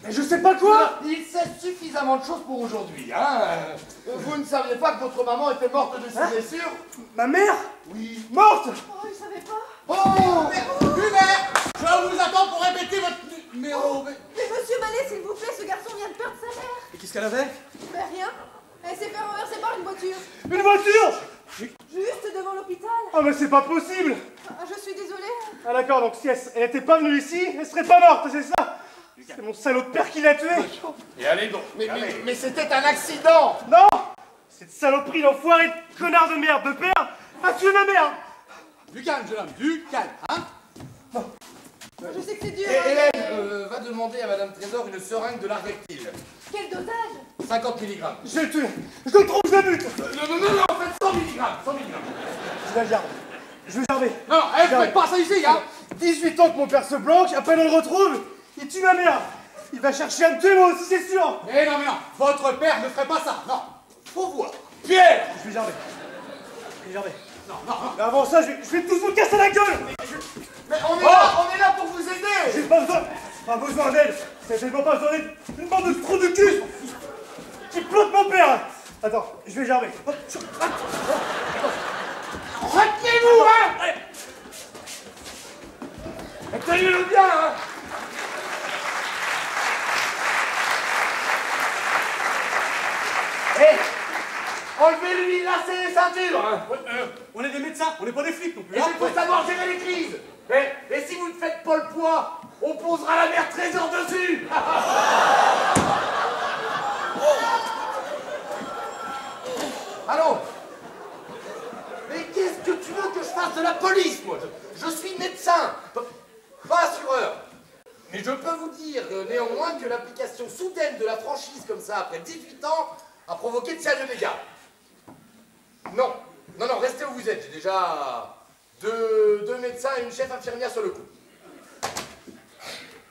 Mais je sais pas quoi. Il sait suffisamment de choses pour aujourd'hui, hein. Vous ne saviez pas que votre maman était morte de ses blessures? Ma mère? Oui. Morte? Oh, il savait pas. Oh, Hubert, je vous attends pour répéter votre numéro. Mais monsieur Mallet, s'il vous plaît, ce garçon vient de perdre sa mère. Et qu'est-ce qu'elle avait? Ben rien. Elle s'est fait renverser par une voiture. Une voiture? Juste devant l'hôpital. Oh mais c'est pas possible. Ah, je suis désolée. Ah d'accord, donc si elle était pas venue ici, elle serait pas morte, c'est ça? C'est mon salaud de père qui l'a tuée. Et allez donc, Mais c'était un accident. Non. Cette saloperie d'enfoiré de connard de merde de père a tué ma mère. Du calme, jeune homme, du calme, hein? Je sais que c'est dur. Et hein, Hélène mais- va demander à Madame Trésor une seringue de larvectile. Quel dosage? 50 mg. Je vais le tuer. Je le trouve, je le bute. Non, en fait 100 mg. 100 mg. Je la garde. Je vais garder. Non, faites pas ça ici, hein? 18 ans que mon père se planque, à peine on le retrouve, il tue ma mère. Il va chercher à me tuer moi aussi, c'est sûr. Mais non, votre père ne ferait pas ça, non. Faut voir. Pierre. Je vais garder. Je vais garder. Non. Mais avant ça, je vais tous vous casser la gueule. Mais on est là pour vous aider. J'ai pas besoin d'aide. C'est tellement pas besoin d'aide. Une bande de trous de cul qui plante mon père. Attends, je vais germer. Retenez-vous, hein. Tenez-le bien, hein. Enlevez-lui là ses ceintures, hein. On est des médecins, on n'est pas des flics non plus, Et hein? il faut savoir gérer les crises. Et si vous ne faites pas le poids, on posera la mère Trésor dessus. Allô? Mais qu'est-ce que tu veux que je fasse de la police, moi? Je suis médecin, pas assureur. Mais je peux vous dire néanmoins que l'application soudaine de la franchise comme ça, après 18 ans, a provoqué de sérieux dégâts. Non, restez où vous êtes. J'ai déjà deux médecins et une chef infirmière sur le coup.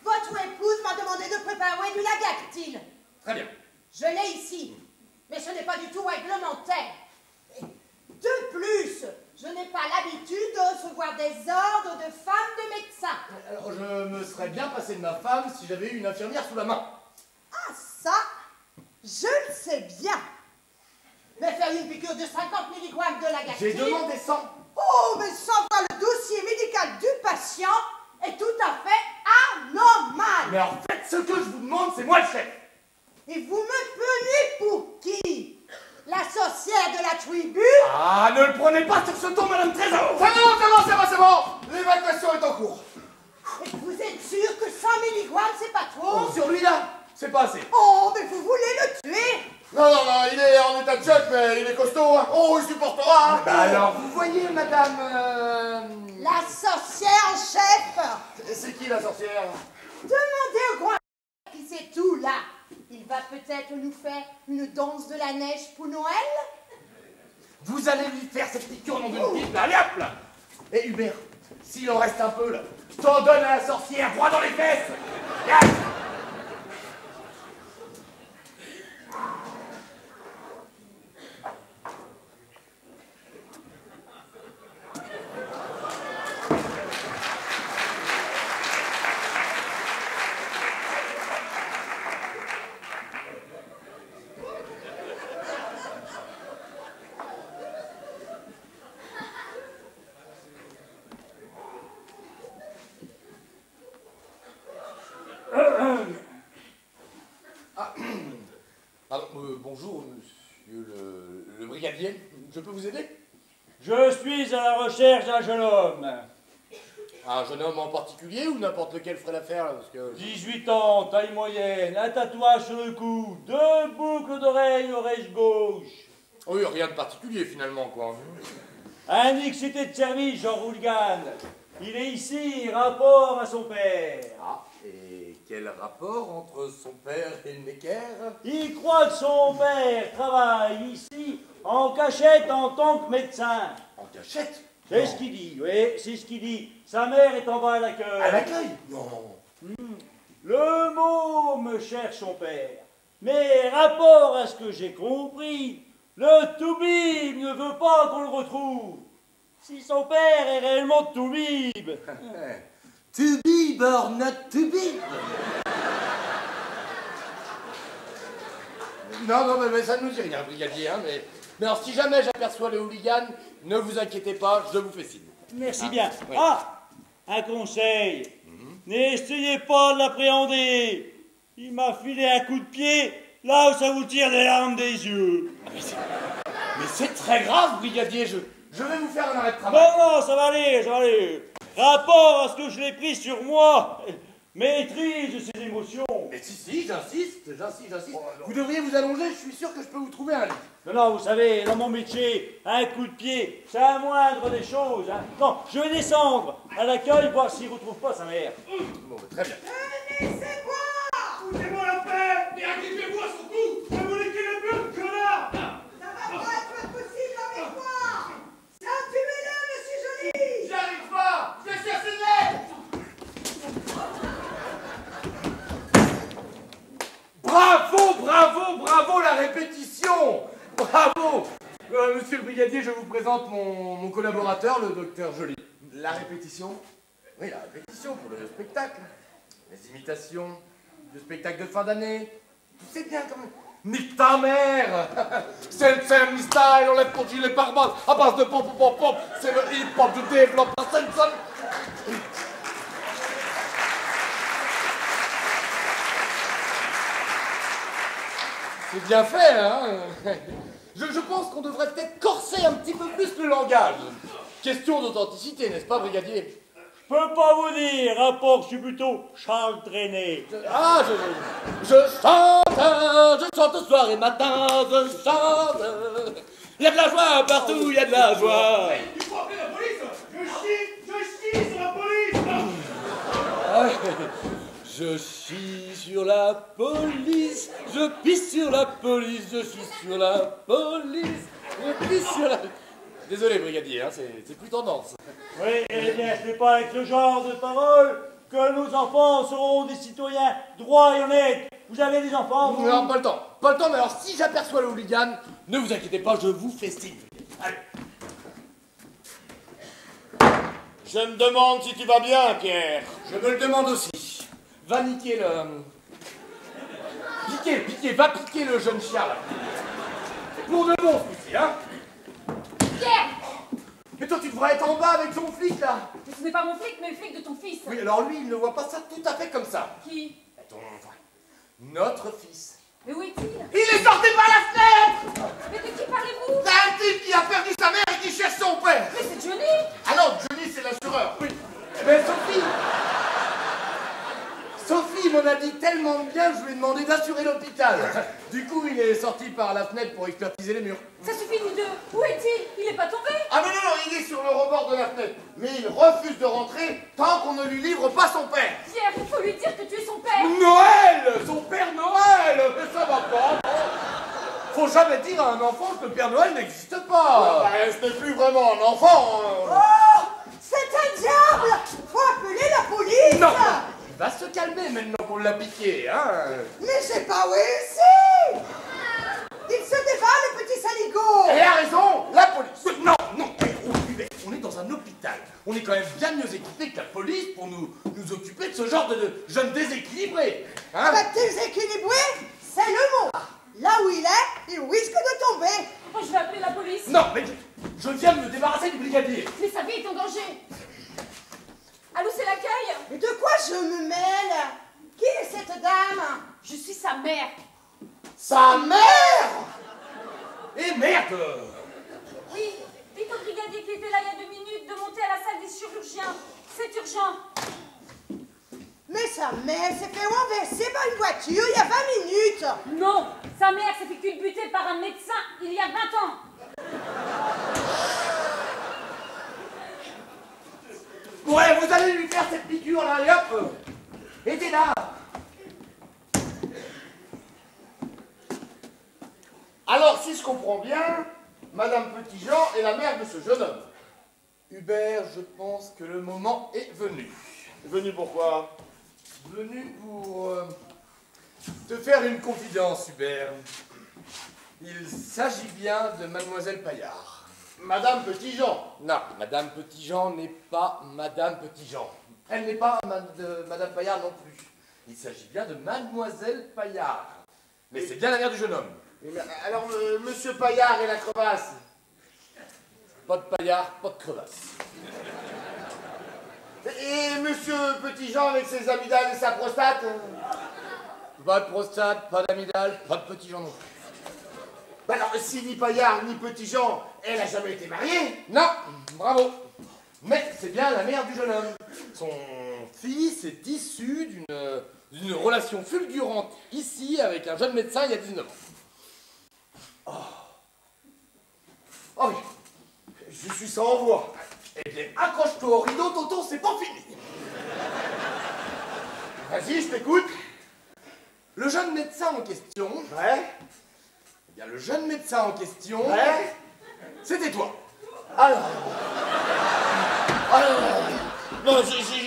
Votre épouse m'a demandé de préparer du lagactine. Très bien. Je l'ai ici, mais ce n'est pas du tout réglementaire. De plus, je n'ai pas l'habitude de recevoir des ordres de femmes de médecins. Alors je me serais bien passé de ma femme si j'avais eu une infirmière sous la main. Ah ça, je le sais bien. Mais faire une piqûre de 50 mg de lagactine... J'ai demandé 100. Oh, mais ça va, le dossier médical du patient est tout à fait anormal. Mais en fait, ce que je vous demande, c'est moi le chef. Et vous me prenez pour qui? La sorcière de la tribu? Ah, ne le prenez pas sur ce ton, Madame Trésor. C'est bon. L'évacuation est en cours. Et vous êtes sûr que 100 mg c'est pas trop? Oh, sur lui là, c'est pas assez. Oh, mais vous voulez le tuer? Non, il est en état de choc, mais il est costaud, hein. Oh, il supportera, hein. Bah alors, vous voyez, Madame... La sorcière en chef! C'est qui la sorcière? Demandez au grand qui sait tout là. Il va peut-être nous faire une danse de la neige pour Noël? Vous allez lui faire cette piqûre dans une pipe, là, allez hop là. Et Hubert, s'il en reste un peu là, je t'en donne à la sorcière, droit dans les fesses. Yes. Bonjour, monsieur le brigadier. Je peux vous aider? Je suis à la recherche d'un jeune homme. Un jeune homme en particulier ou n'importe lequel ferait l'affaire là, parce que... 18 ans, taille moyenne, un tatouage sur le cou, 2 boucles d'oreilles, oreille gauche. Oui, rien de particulier finalement, quoi. Un excité de service, Jean Roulgan. Il est ici, rapport à son père. Ah, et quel rapport entre son père et Necker? Il croit que son père travaille ici en cachette en tant que médecin. En cachette? C'est ce qu'il dit, oui, c'est ce qu'il dit. Sa mère est en bas à l'accueil. À l'accueil? Non. Le mot me cherche son père. Mais rapport à ce que j'ai compris, le Toubib ne veut pas qu'on le retrouve. Si son père est réellement Toubib. Toubib or not Toubib. Non, mais ça ne nous dit rien, brigadier, hein, mais alors si jamais j'aperçois le hooligan, ne vous inquiétez pas, je vous fais signe. Merci bien. Oui. Ah, un conseil. N'essayez pas de l'appréhender. Il m'a filé un coup de pied, là où ça vous tire des larmes des yeux. Mais c'est très grave, brigadier, je vais vous faire un arrêt de travail. Non, ça va aller, ça va aller. Rapport à ce que je l'ai pris sur moi, maîtrise de ses émotions. Mais si, j'insiste. Vous devriez vous allonger, je suis sûr que je peux vous trouver un lit. Non, vous savez, dans mon métier, un coup de pied, c'est la moindre des choses. Hein. Non, je vais descendre à l'accueil, voir s'il ne retrouve pas sa mère. Bon, très bien. Venez, c'est moi! Foutez-moi la paix! Et activez-moi surtout! Ne vous laissez le peu, connard! Ça va pas être possible avec moi! Ça, tuez-le, monsieur Joly! J'y arrive pas! Je vais chercher une lettre! Bravo la répétition! Bravo! Monsieur le brigadier, je vous présente mon collaborateur, le docteur Joly. La répétition? Oui, la répétition pour le spectacle. Les imitations, le spectacle de fin d'année. C'est bien quand même. Nique ta mère! C'est le family style, on lève ton gilet pare-balles à base de pop, c'est le hip-hop, je développe la scène. C'est bien fait, hein? Je pense qu'on devrait peut-être corser un petit peu plus le langage. Question d'authenticité, n'est-ce pas, brigadier? Je peux pas vous dire, rapport, je suis plutôt Charles Trenet. Je chante soir et matin, je chante. Il y a de la joie partout, il y a de la joie. Il faut appeler la police! Je chie sur la police! Je chie sur la police, je pisse sur la police, je chie sur la police, je pisse sur la... Désolé, brigadier, hein, c'est plus tendance. Oui, eh bien, ce n'est pas avec ce genre de paroles que nos enfants seront des citoyens droits et honnêtes. Vous avez des enfants, vous? Non, pas le temps, mais alors si j'aperçois le hooligan, ne vous inquiétez pas, je vous fais signe. Allez. Je me demande si tu vas bien, Pierre. Je me le demande aussi. Va niquer le... va piquer le jeune Charles. Pour de bon, ce coup-ci, hein? Pierre! Mais toi, tu devrais être en bas avec ton flic, là. Mais ce n'est pas mon flic, mais le flic de ton fils. Oui, alors lui, il ne voit pas ça tout à fait comme ça. Qui? Notre fils. Mais où est-il? Il est sorti par la fenêtre! Mais de qui parlez-vous? C'est un type qui a perdu sa mère et qui cherche son père. Mais c'est Johnny! Ah non, Johnny, c'est l'assureur. Oui. Mais Sophie m'en a dit tellement de bien que je lui ai demandé d'assurer l'hôpital. Du coup, il est sorti par la fenêtre pour expertiser les murs. Ça suffit, nous deux. Où est-il? Il n'est pas tombé? Ah mais non, il est sur le rebord de la fenêtre. Mais il refuse de rentrer tant qu'on ne lui livre pas son père. Pierre, il faut lui dire que tu es son père. Noël! Son père Noël! Mais ça va pas. Faut jamais dire à un enfant que le Père Noël n'existe pas. Ce n'est plus vraiment un enfant. Oh! C'est un diable! Faut appeler la police! Non! Il va se calmer maintenant qu'on l'a piqué, hein? Mais c'est pas où ici! Il se débat, le petit saligo! Elle a raison, la police! Non! On est dans un hôpital. On est quand même bien mieux équipé que la police pour nous occuper de ce genre de jeunes déséquilibrés. Hein? Ah bah, déséquilibré, c'est le mot! Là où il est, il risque de tomber! Oh, je vais appeler la police. Non, mais je viens de me débarrasser du brigadier. Mais sa vie est en danger. Allô, c'est l'accueil? Mais de quoi je me mêle? Qui est cette dame? Je suis sa mère. Sa mère? Et merde! Oui, dites au brigadier qui était là il y a 2 minutes de monter à la salle des chirurgiens. C'est urgent. Mais sa mère s'est fait renverser par une voiture il y a 20 minutes! Non, sa mère s'est fait culbuter par un médecin il y a 20 ans. Ouais, vous allez lui faire cette piqûre là, et hop! Aidez là! Alors, si je comprends bien, Madame Petitjean est la mère de ce jeune homme. Hubert, je pense que le moment est venu. Venu pourquoi? venu pour te faire une confidence, Hubert. Il s'agit bien de Mademoiselle Paillard. Madame Petitjean. Non, Madame Petitjean n'est pas Madame Petitjean. Elle n'est pas Madame Paillard non plus. Il s'agit bien de Mademoiselle Paillard. Mais c'est bien la mère du jeune homme. Alors, Monsieur Paillard et la crevasse. Pas de Paillard, pas de crevasse. Et Monsieur Petitjean avec ses amygdales et sa prostate. Pas de prostate, pas d'amygdale, pas de Petitjean non plus. Bah alors, si ni Paillard ni Petitjean, elle a jamais été mariée. Non, bravo. Mais c'est bien la mère du jeune homme. Son fils est issu d'une relation fulgurante ici avec un jeune médecin il y a 19 ans. Oh oui, je suis sans voix. Eh bien, accroche-toi au rideau, Tonton, c'est pas fini. Vas-y, je t'écoute. Le jeune médecin en question... Ouais. Eh bien, le jeune médecin en question... Ouais. C'était toi. Alors... Non,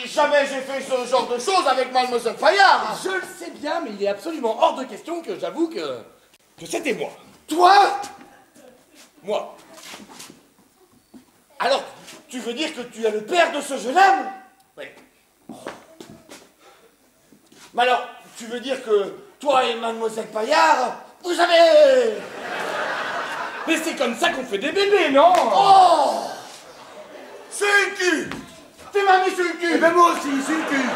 jamais j'ai fait ce genre de choses avec Mademoiselle Paillard. Je le sais bien, mais il est absolument hors de question que j'avoue que c'était moi. Toi? Moi. Alors, tu veux dire que tu es le père de ce jeune homme? Oui. Mais alors, tu veux dire que toi et Mademoiselle Paillard, vous avez... Mais c'est comme ça qu'on fait des bébés, non? Oh! C'est le cul! Tu m'as mis sur le cul! Eh ben moi aussi, c'est le cul.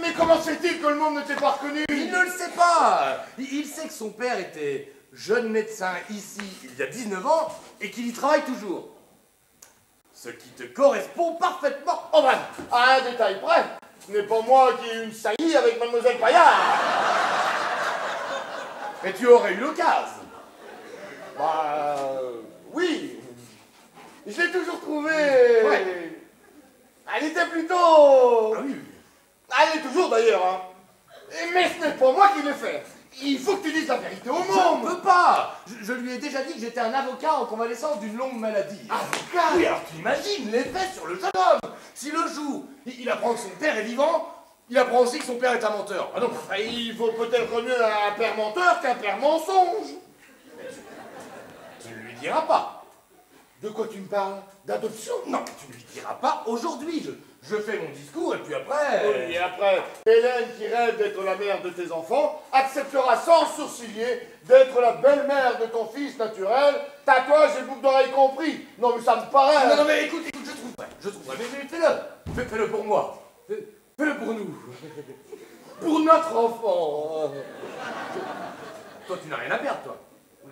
Mais comment se fait-il que le monde ne t'ait pas reconnu? Il ne le sait pas. Il sait que son père était jeune médecin ici il y a 19 ans et qu'il y travaille toujours. Ce qui te correspond parfaitement. Oh ben, à un détail près, ce n'est pas moi qui ai eu une saillie avec Mademoiselle Paillard. Mais tu aurais eu l'occasion. Bah... oui. Je l'ai toujours trouvée... Ouais. Elle était plutôt... Ah oui. Elle est toujours d'ailleurs, hein. Mais ce n'est pas moi qui l'ai fait. Il faut que tu dises la vérité au Je monde. ne peux pas. Je lui ai déjà dit que j'étais un avocat en convalescence d'une longue maladie. Avocat? Oui, alors tu imagines l'effet sur le jeune homme. Si le jour, il apprend que son père est vivant, il apprend aussi que son père est un menteur. Ah non, Il vaut peut-être mieux un père menteur qu'un père mensonge. tu ne lui diras pas. De quoi tu me parles? D'adoption? Non, tu ne lui diras pas aujourd'hui. Je fais mon discours et puis après... Oui, et après, Hélène, qui rêve d'être la mère de tes enfants, acceptera sans sourciller d'être la belle-mère de ton fils naturel, tatouage et boucle d'oreille compris. Non, mais ça me paraît... Non, mais écoute, je trouverai. Mais fais-le. Fais-le pour moi. Fais-le pour nous. Pour notre enfant. Toi, tu n'as rien à perdre, toi.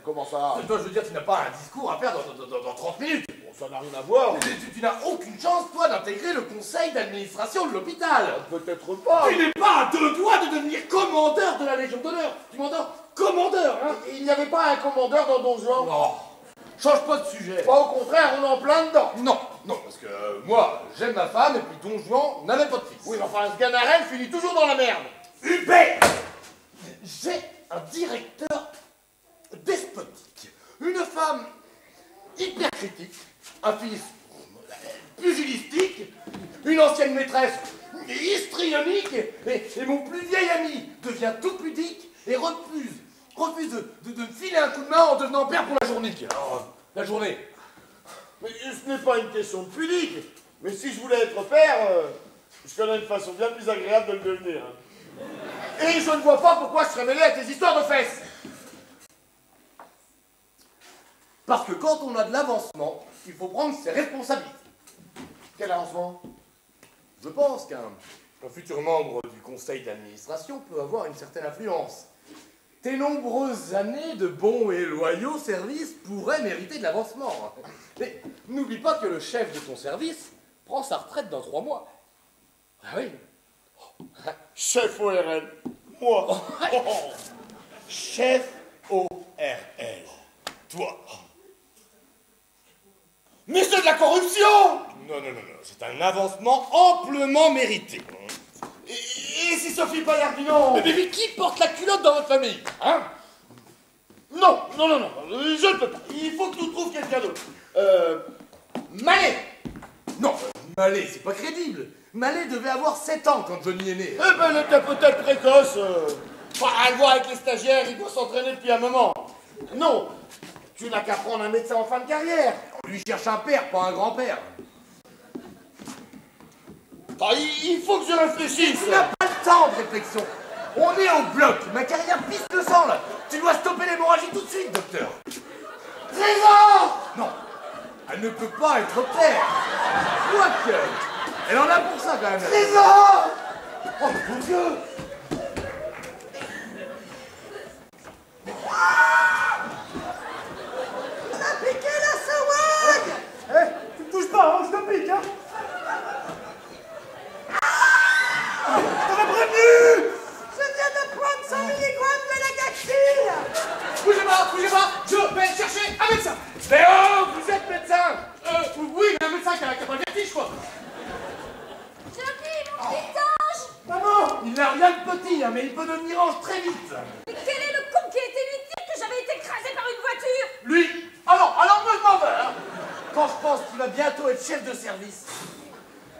Comment ça? Toi, je veux dire, tu n'as pas un discours à faire dans 30 minutes. Bon, ça n'a rien à voir. Tu n'as aucune chance, toi, d'intégrer le conseil d'administration de l'hôpital. Peut-être pas. Tu n'es pas à 2 doigts de devenir commandeur de la Légion d'honneur. Tu m'entends? Commandeur, hein? Il n'y avait pas un commandeur dans Don Juan? Non. Change pas de sujet. Pas au contraire, on est en plein dedans. Non, parce que moi, j'aime ma femme et puis Don Juan n'avait pas de fils. Oui, mais enfin, ce Ganarelle finit toujours dans la merde. Hubert! J'ai un directeur despotique, une femme hyper critique, un fils pugilistique, une ancienne maîtresse histrionique, et mon plus vieil ami devient tout pudique et refuse de me filer un coup de main en devenant père pour la journée. Alors, la journée. Mais ce n'est pas une question de pudique. Mais si je voulais être père, je connais une façon bien plus agréable de le devenir. Et je ne vois pas pourquoi je serais mêlé à tes histoires de fesses. Parce que quand on a de l'avancement, il faut prendre ses responsabilités. Quel avancement? Je pense qu'un futur membre du conseil d'administration peut avoir une certaine influence. Tes nombreuses années de bons et loyaux services pourraient mériter de l'avancement. Mais n'oublie pas que le chef de ton service prend sa retraite dans 3 mois. Ah oui. Chef ORL. Moi. Chef ORL. Toi. Mais c'est de la corruption! Non, c'est un avancement amplement mérité. Et si Sophie Paillard dit non? Mais qui porte la culotte dans votre famille? Hein? Non, je ne peux pas. Il faut que tu trouves quelqu'un d'autre. Manet! Non, Mallet, c'est pas crédible. Mallet devait avoir 7 ans quand Johnny est né. Eh ben, il était peut-être précoce. Rien à voir avec les stagiaires, il doit s'entraîner depuis un moment. Non, tu n'as qu'à prendre un médecin en fin de carrière. On lui cherche un père, pas un grand-père. Ah, il faut que je réfléchisse. Tu n'as pas le temps de réflexion. On est au bloc. Ma carrière pisse le sang, là. Tu dois stopper l'hémorragie tout de suite, docteur. Trésor! Non, elle ne peut pas être père. Quoique, elle en a pour ça, quand même. Trésor! Oh, mon Dieu! On a piqué la sawag! Eh, tu me touches pas, hein, je te pique, hein. Je t'avais prévenu! Je viens de prendre 100 mg de la gactile! Bougez pas, je vais chercher un médecin. Mais oh, vous êtes médecin? Oui, mais un médecin qui a pas le vertige, quoi. Johnny, mon petit ange! Maman, il n'a rien de petit, hein, mais il peut devenir ange très vite. Mais quel est le con qui a été lui dire que j'avais été écrasée par une voiture? Lui? Alors moi je m'en vais, hein. Quand je pense qu'il va bientôt être chef de service.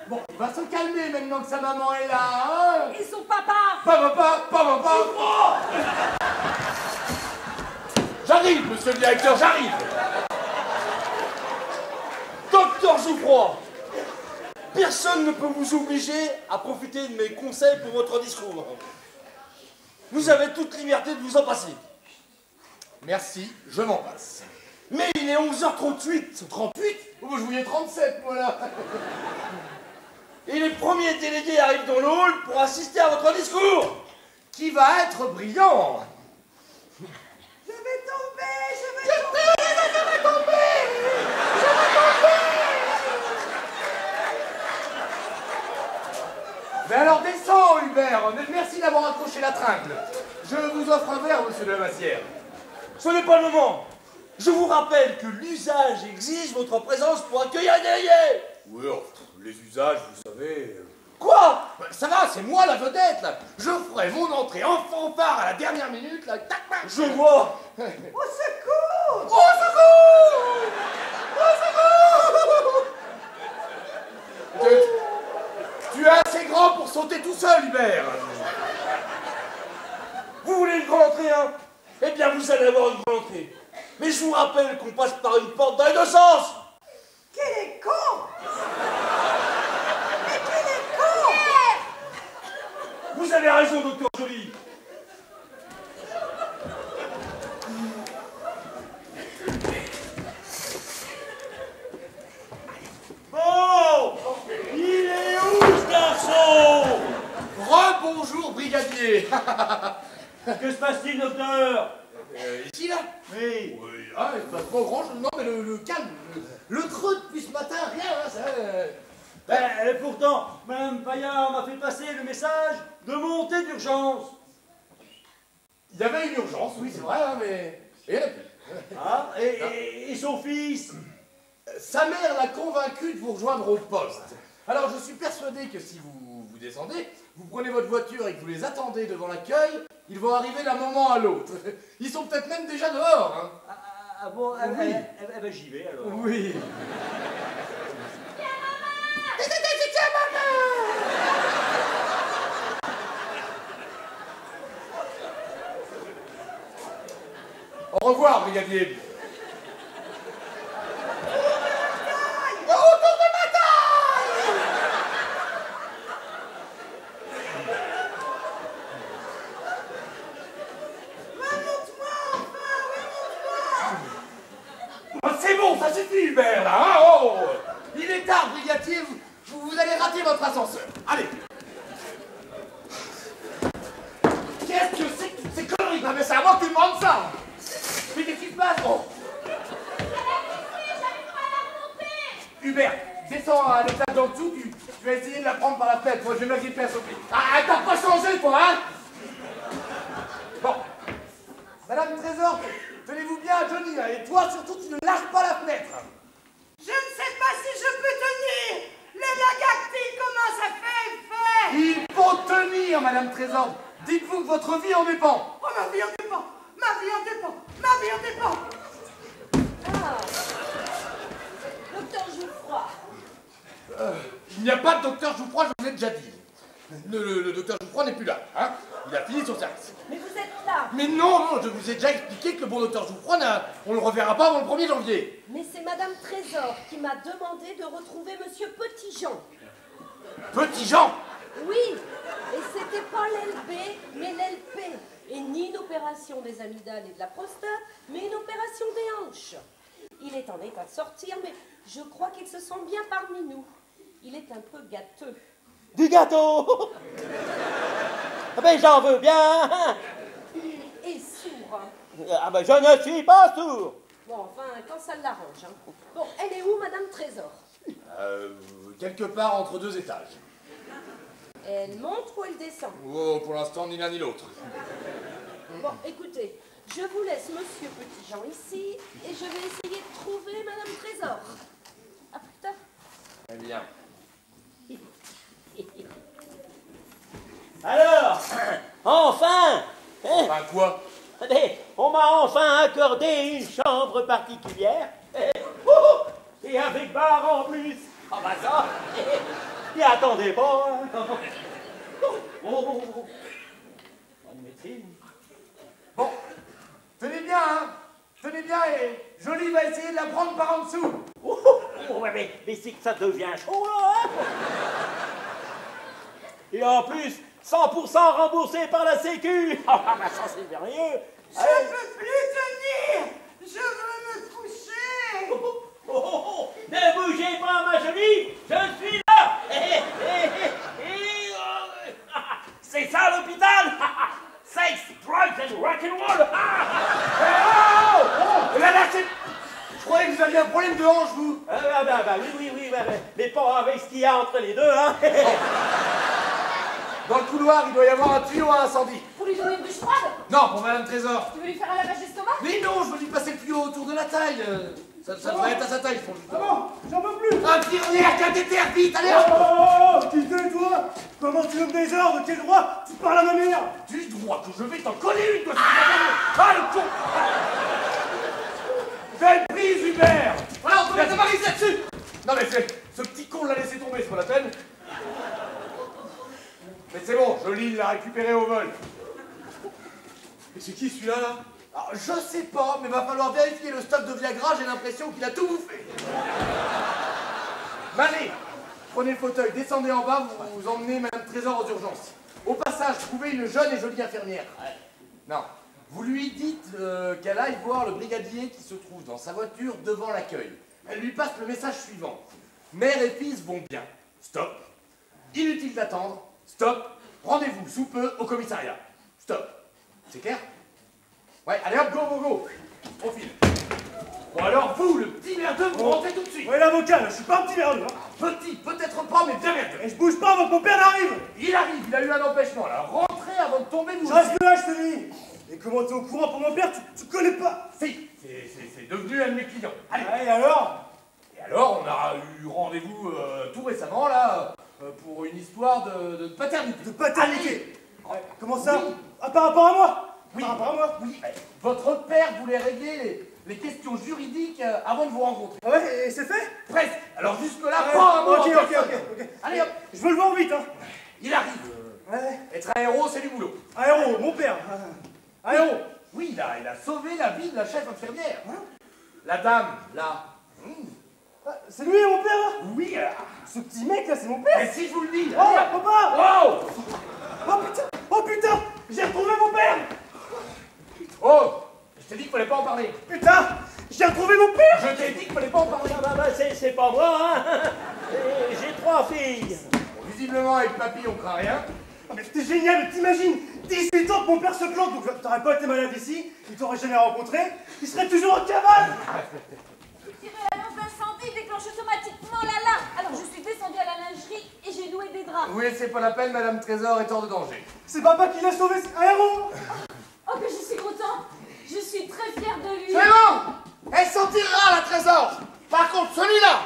Bon, il va se calmer maintenant que sa maman est là, hein. Et son papa? Pas papa. J'arrive, monsieur le directeur, j'arrive. Docteur Jouffroy, personne ne peut vous obliger à profiter de mes conseils pour votre discours. Vous avez toute liberté de vous en passer. Merci, je m'en passe. Mais il est 11h38. 38? Oh, je voulais 37, moi, là. Et les premiers délégués arrivent dans le hall pour assister à votre discours. Qui va être brillant. Je vais tomber! Mais alors descends, Hubert. Merci d'avoir accroché la tringle. Je vous offre un verre, monsieur de la Massière. Ce n'est pas le moment. Je vous rappelle que l'usage exige votre présence pour accueillir les délégués. Oui, les usages, vous savez... Quoi? Ça va, c'est moi la vedette, là. Je ferai mon entrée en fanfare à la dernière minute, là. Tac, tac. Je vois. Au secours! Au secours! Au secours! Tu es assez grand pour sauter tout seul, Hubert. Vous voulez une grande entrée, hein? Eh bien, vous allez avoir une grande entrée. Mais je vous rappelle qu'on passe par une porte dans les deux sens. Quel est con! Mais quel est con! Vous avez raison, docteur Joly. Bon, il est où ce garçon? Rebonjour, brigadier. Que se passe-t-il, docteur? Ici, là? Oui. Oui, ah, il se passe pas grand chose. Non, mais le calme. Le creux depuis ce matin, rien, hein, ça... Et pourtant, Mme Paillard m'a fait passer le message de montée d'urgence. Il y avait une urgence, oui, c'est vrai, hein, mais... Et il n'y en a plus. Ah, et son fils? Sa mère l'a convaincu de vous rejoindre au poste. Alors je suis persuadé que si vous descendez, vous prenez votre voiture et que vous les attendez devant l'accueil, ils vont arriver d'un moment à l'autre. Ils sont peut-être même déjà dehors. Hein. Ah bon, Oui. eh ben, j'y vais alors. Oui. Au revoir, brigadier. C'est bon, ça suffit, Hubert, là, hein, oh. Il est tard, brigadier, vous allez rater votre ascenseur. Allez. Qu'est-ce que c'est que toutes ces conneries? Non, mais c'est à moi que tu demandes ça. Mais qu'est-ce qui se passe? Oh. Hubert, descends à l'étage d'en dessous, tu vas essayer de la prendre par la tête. Moi, je vais m'agiter à sauter. Ah, t'as pas changé, toi, hein? Bon. Madame Trésor, tenez-vous bien à Johnny, là, et toi, surtout, tu ne lâches pas la fenêtre. Je ne sais pas si je peux tenir! Le lagactile commence à faire! Il faut tenir, Madame Trésor. Dites-vous que votre vie en dépend. Oh, ma vie en dépend! Ma vie en dépend! Ma vie en dépend! Ah, docteur Jouffroy. Il n'y a pas de docteur Jouffroy, je vous l'ai déjà dit. Le docteur Jouffroy n'est plus là, hein. Il a fini son service. Mais vous êtes là. Mais non, je vous ai déjà expliqué que le bon docteur Jouffroy, on le reverra pas avant le 1er janvier. Mais c'est Madame Trésor qui m'a demandé de retrouver Monsieur Petit-Jean. Petit-Jean? Oui, et c'était pas l'LB, mais l'LP. Et ni une opération des amygdales et de la prostate, mais une opération des hanches. Il est en état de sortir, mais je crois qu'il se sent bien parmi nous. Il est un peu gâteux. Du gâteau. Ben j'en veux bien. Et sourd. Ah ben je ne suis pas sourd. Bon, enfin, quand ça l'arrange. Hein. Bon, elle est où, Madame Trésor? Quelque part entre 2 étages. Elle monte ou elle descend? Oh, pour l'instant, ni l'un ni l'autre. Bon, écoutez, je vous laisse Monsieur Petit-Jean ici, et je vais essayer de trouver Madame Trésor. À plus tard. Très bien. Alors, enfin. Enfin quoi? On m'a enfin accordé une chambre particulière. Et avec bar en plus. Ah bah ça. Et attendez pas. Bonne médecine. Bon, tenez bien, hein. Tenez bien, et Jolie va essayer de la prendre par en dessous. Ouais, mais c'est que ça devient chaud là. Hein. Et en plus, 100% remboursé par la Sécu. Ah bah ça c'est merveilleux. Je peux plus tenir. Je veux me coucher. Ne bougez pas, ma jolie, je suis là. C'est ça l'hôpital. Sex, drugs and rock'n'roll. Là, c'est... Je croyais que vous aviez un problème de hanche, vous. Oui, mais pas avec ce qu'il y a entre les deux, hein. Dans le couloir, il doit y avoir un tuyau à incendie. Pour lui donner une douche froide? Non, pour Madame Trésor. Tu veux lui faire un lavage d'estomac? Mais non, je veux lui passer le tuyau autour de la taille. Ça devrait être à sa taille, il faut le Ah bon, j'en peux plus. Infirmière, cathéter, vite, allez hop. Oh, qui t'es, toi? Comment tu veux me des ordres? De quel droit tu parles à ma mère? Du droit que je vais t'en coller une, toi. Ah, le con. Belle prise, Hubert. Voilà, on peut mettre Marise là-dessus. Non, mais ce petit con l'a laissé tomber, c'est pas la peine. Mais c'est bon, Jolie l'a récupéré au vol. Et c'est qui celui-là, là? Alors, je sais pas, mais va falloir vérifier le stock de Viagra, j'ai l'impression qu'il a tout bouffé. Allez, prenez le fauteuil, descendez en bas, vous emmenez Madame Trésor aux urgences. Au passage, trouvez une jeune et jolie infirmière. Non, vous lui dites qu'elle aille voir le brigadier qui se trouve dans sa voiture devant l'accueil. Elle lui passe le message suivant. Mère et fils vont bien. Stop. Inutile d'attendre. Stop. Rendez-vous sous peu au commissariat. Stop. C'est clair? Ouais, allez hop, go. On file. Bon alors vous, le petit merdeux, vous rentrez tout de suite. Ouais, l'avocat, là, je suis pas un petit merdeux. Hein. Petit, peut-être pas, mais bien merdeux. Et je bouge pas avant que mon père n'arrive. Il arrive, il a eu un empêchement là. Rentrez avant de tomber, vous. Je reste là, je te dis. Et comment t'es au courant pour mon père? Tu connais pas? Si, c'est devenu un de mes clients. Allez. Ouais, et alors? Et alors, on a eu rendez-vous tout récemment là, pour une histoire de paternité. De paternité. Ouais, comment ça? Oui. Ah, par rapport à moi? Oui. Par rapport à moi? Oui. Votre père voulait régler les questions juridiques avant de vous rencontrer. Ah ouais, et c'est fait? Presque. Alors jusque-là, Ouais, pas un mot. ok. Allez hop. Je veux le voir vite, hein. Il arrive. Ouais. Être un héros, c'est du boulot. Un héros, mon père. Un héros. Oui, il a sauvé la vie de la chef infirmière. Hein? La dame, là. Ah, c'est lui, mon père, là? Oui, Ce petit mec, là, c'est mon père. Et si je vous le dis, Oh, allez, hop. papa! Oh putain! J'ai retrouvé mon père! Oh, je t'ai dit qu'il fallait pas en parler. Putain! J'ai retrouvé mon père! Je t'ai dit qu'il fallait pas en parler. C'est pas moi, hein. J'ai 3 filles. Bon, visiblement, avec papy, on craint rien. Oh, mais c'était génial, t'imagines? 18 ans que mon père se plante, donc t'aurais pas été malade ici, il t'aurait jamais rencontré, il serait toujours en cavale! Tirer l'annonce d'incendie déclenche automatiquement l'alarme. Alors je suis descendue à la lingerie et j'ai loué des draps. Oui, c'est pas la peine, Madame Trésor est hors de danger. C'est papa qui l'a sauvé, c'est un héros! Oh que je suis contente. Je suis très fière de lui. C'est bon. Elle s'en tirera, la Trésor. Par contre, celui-là,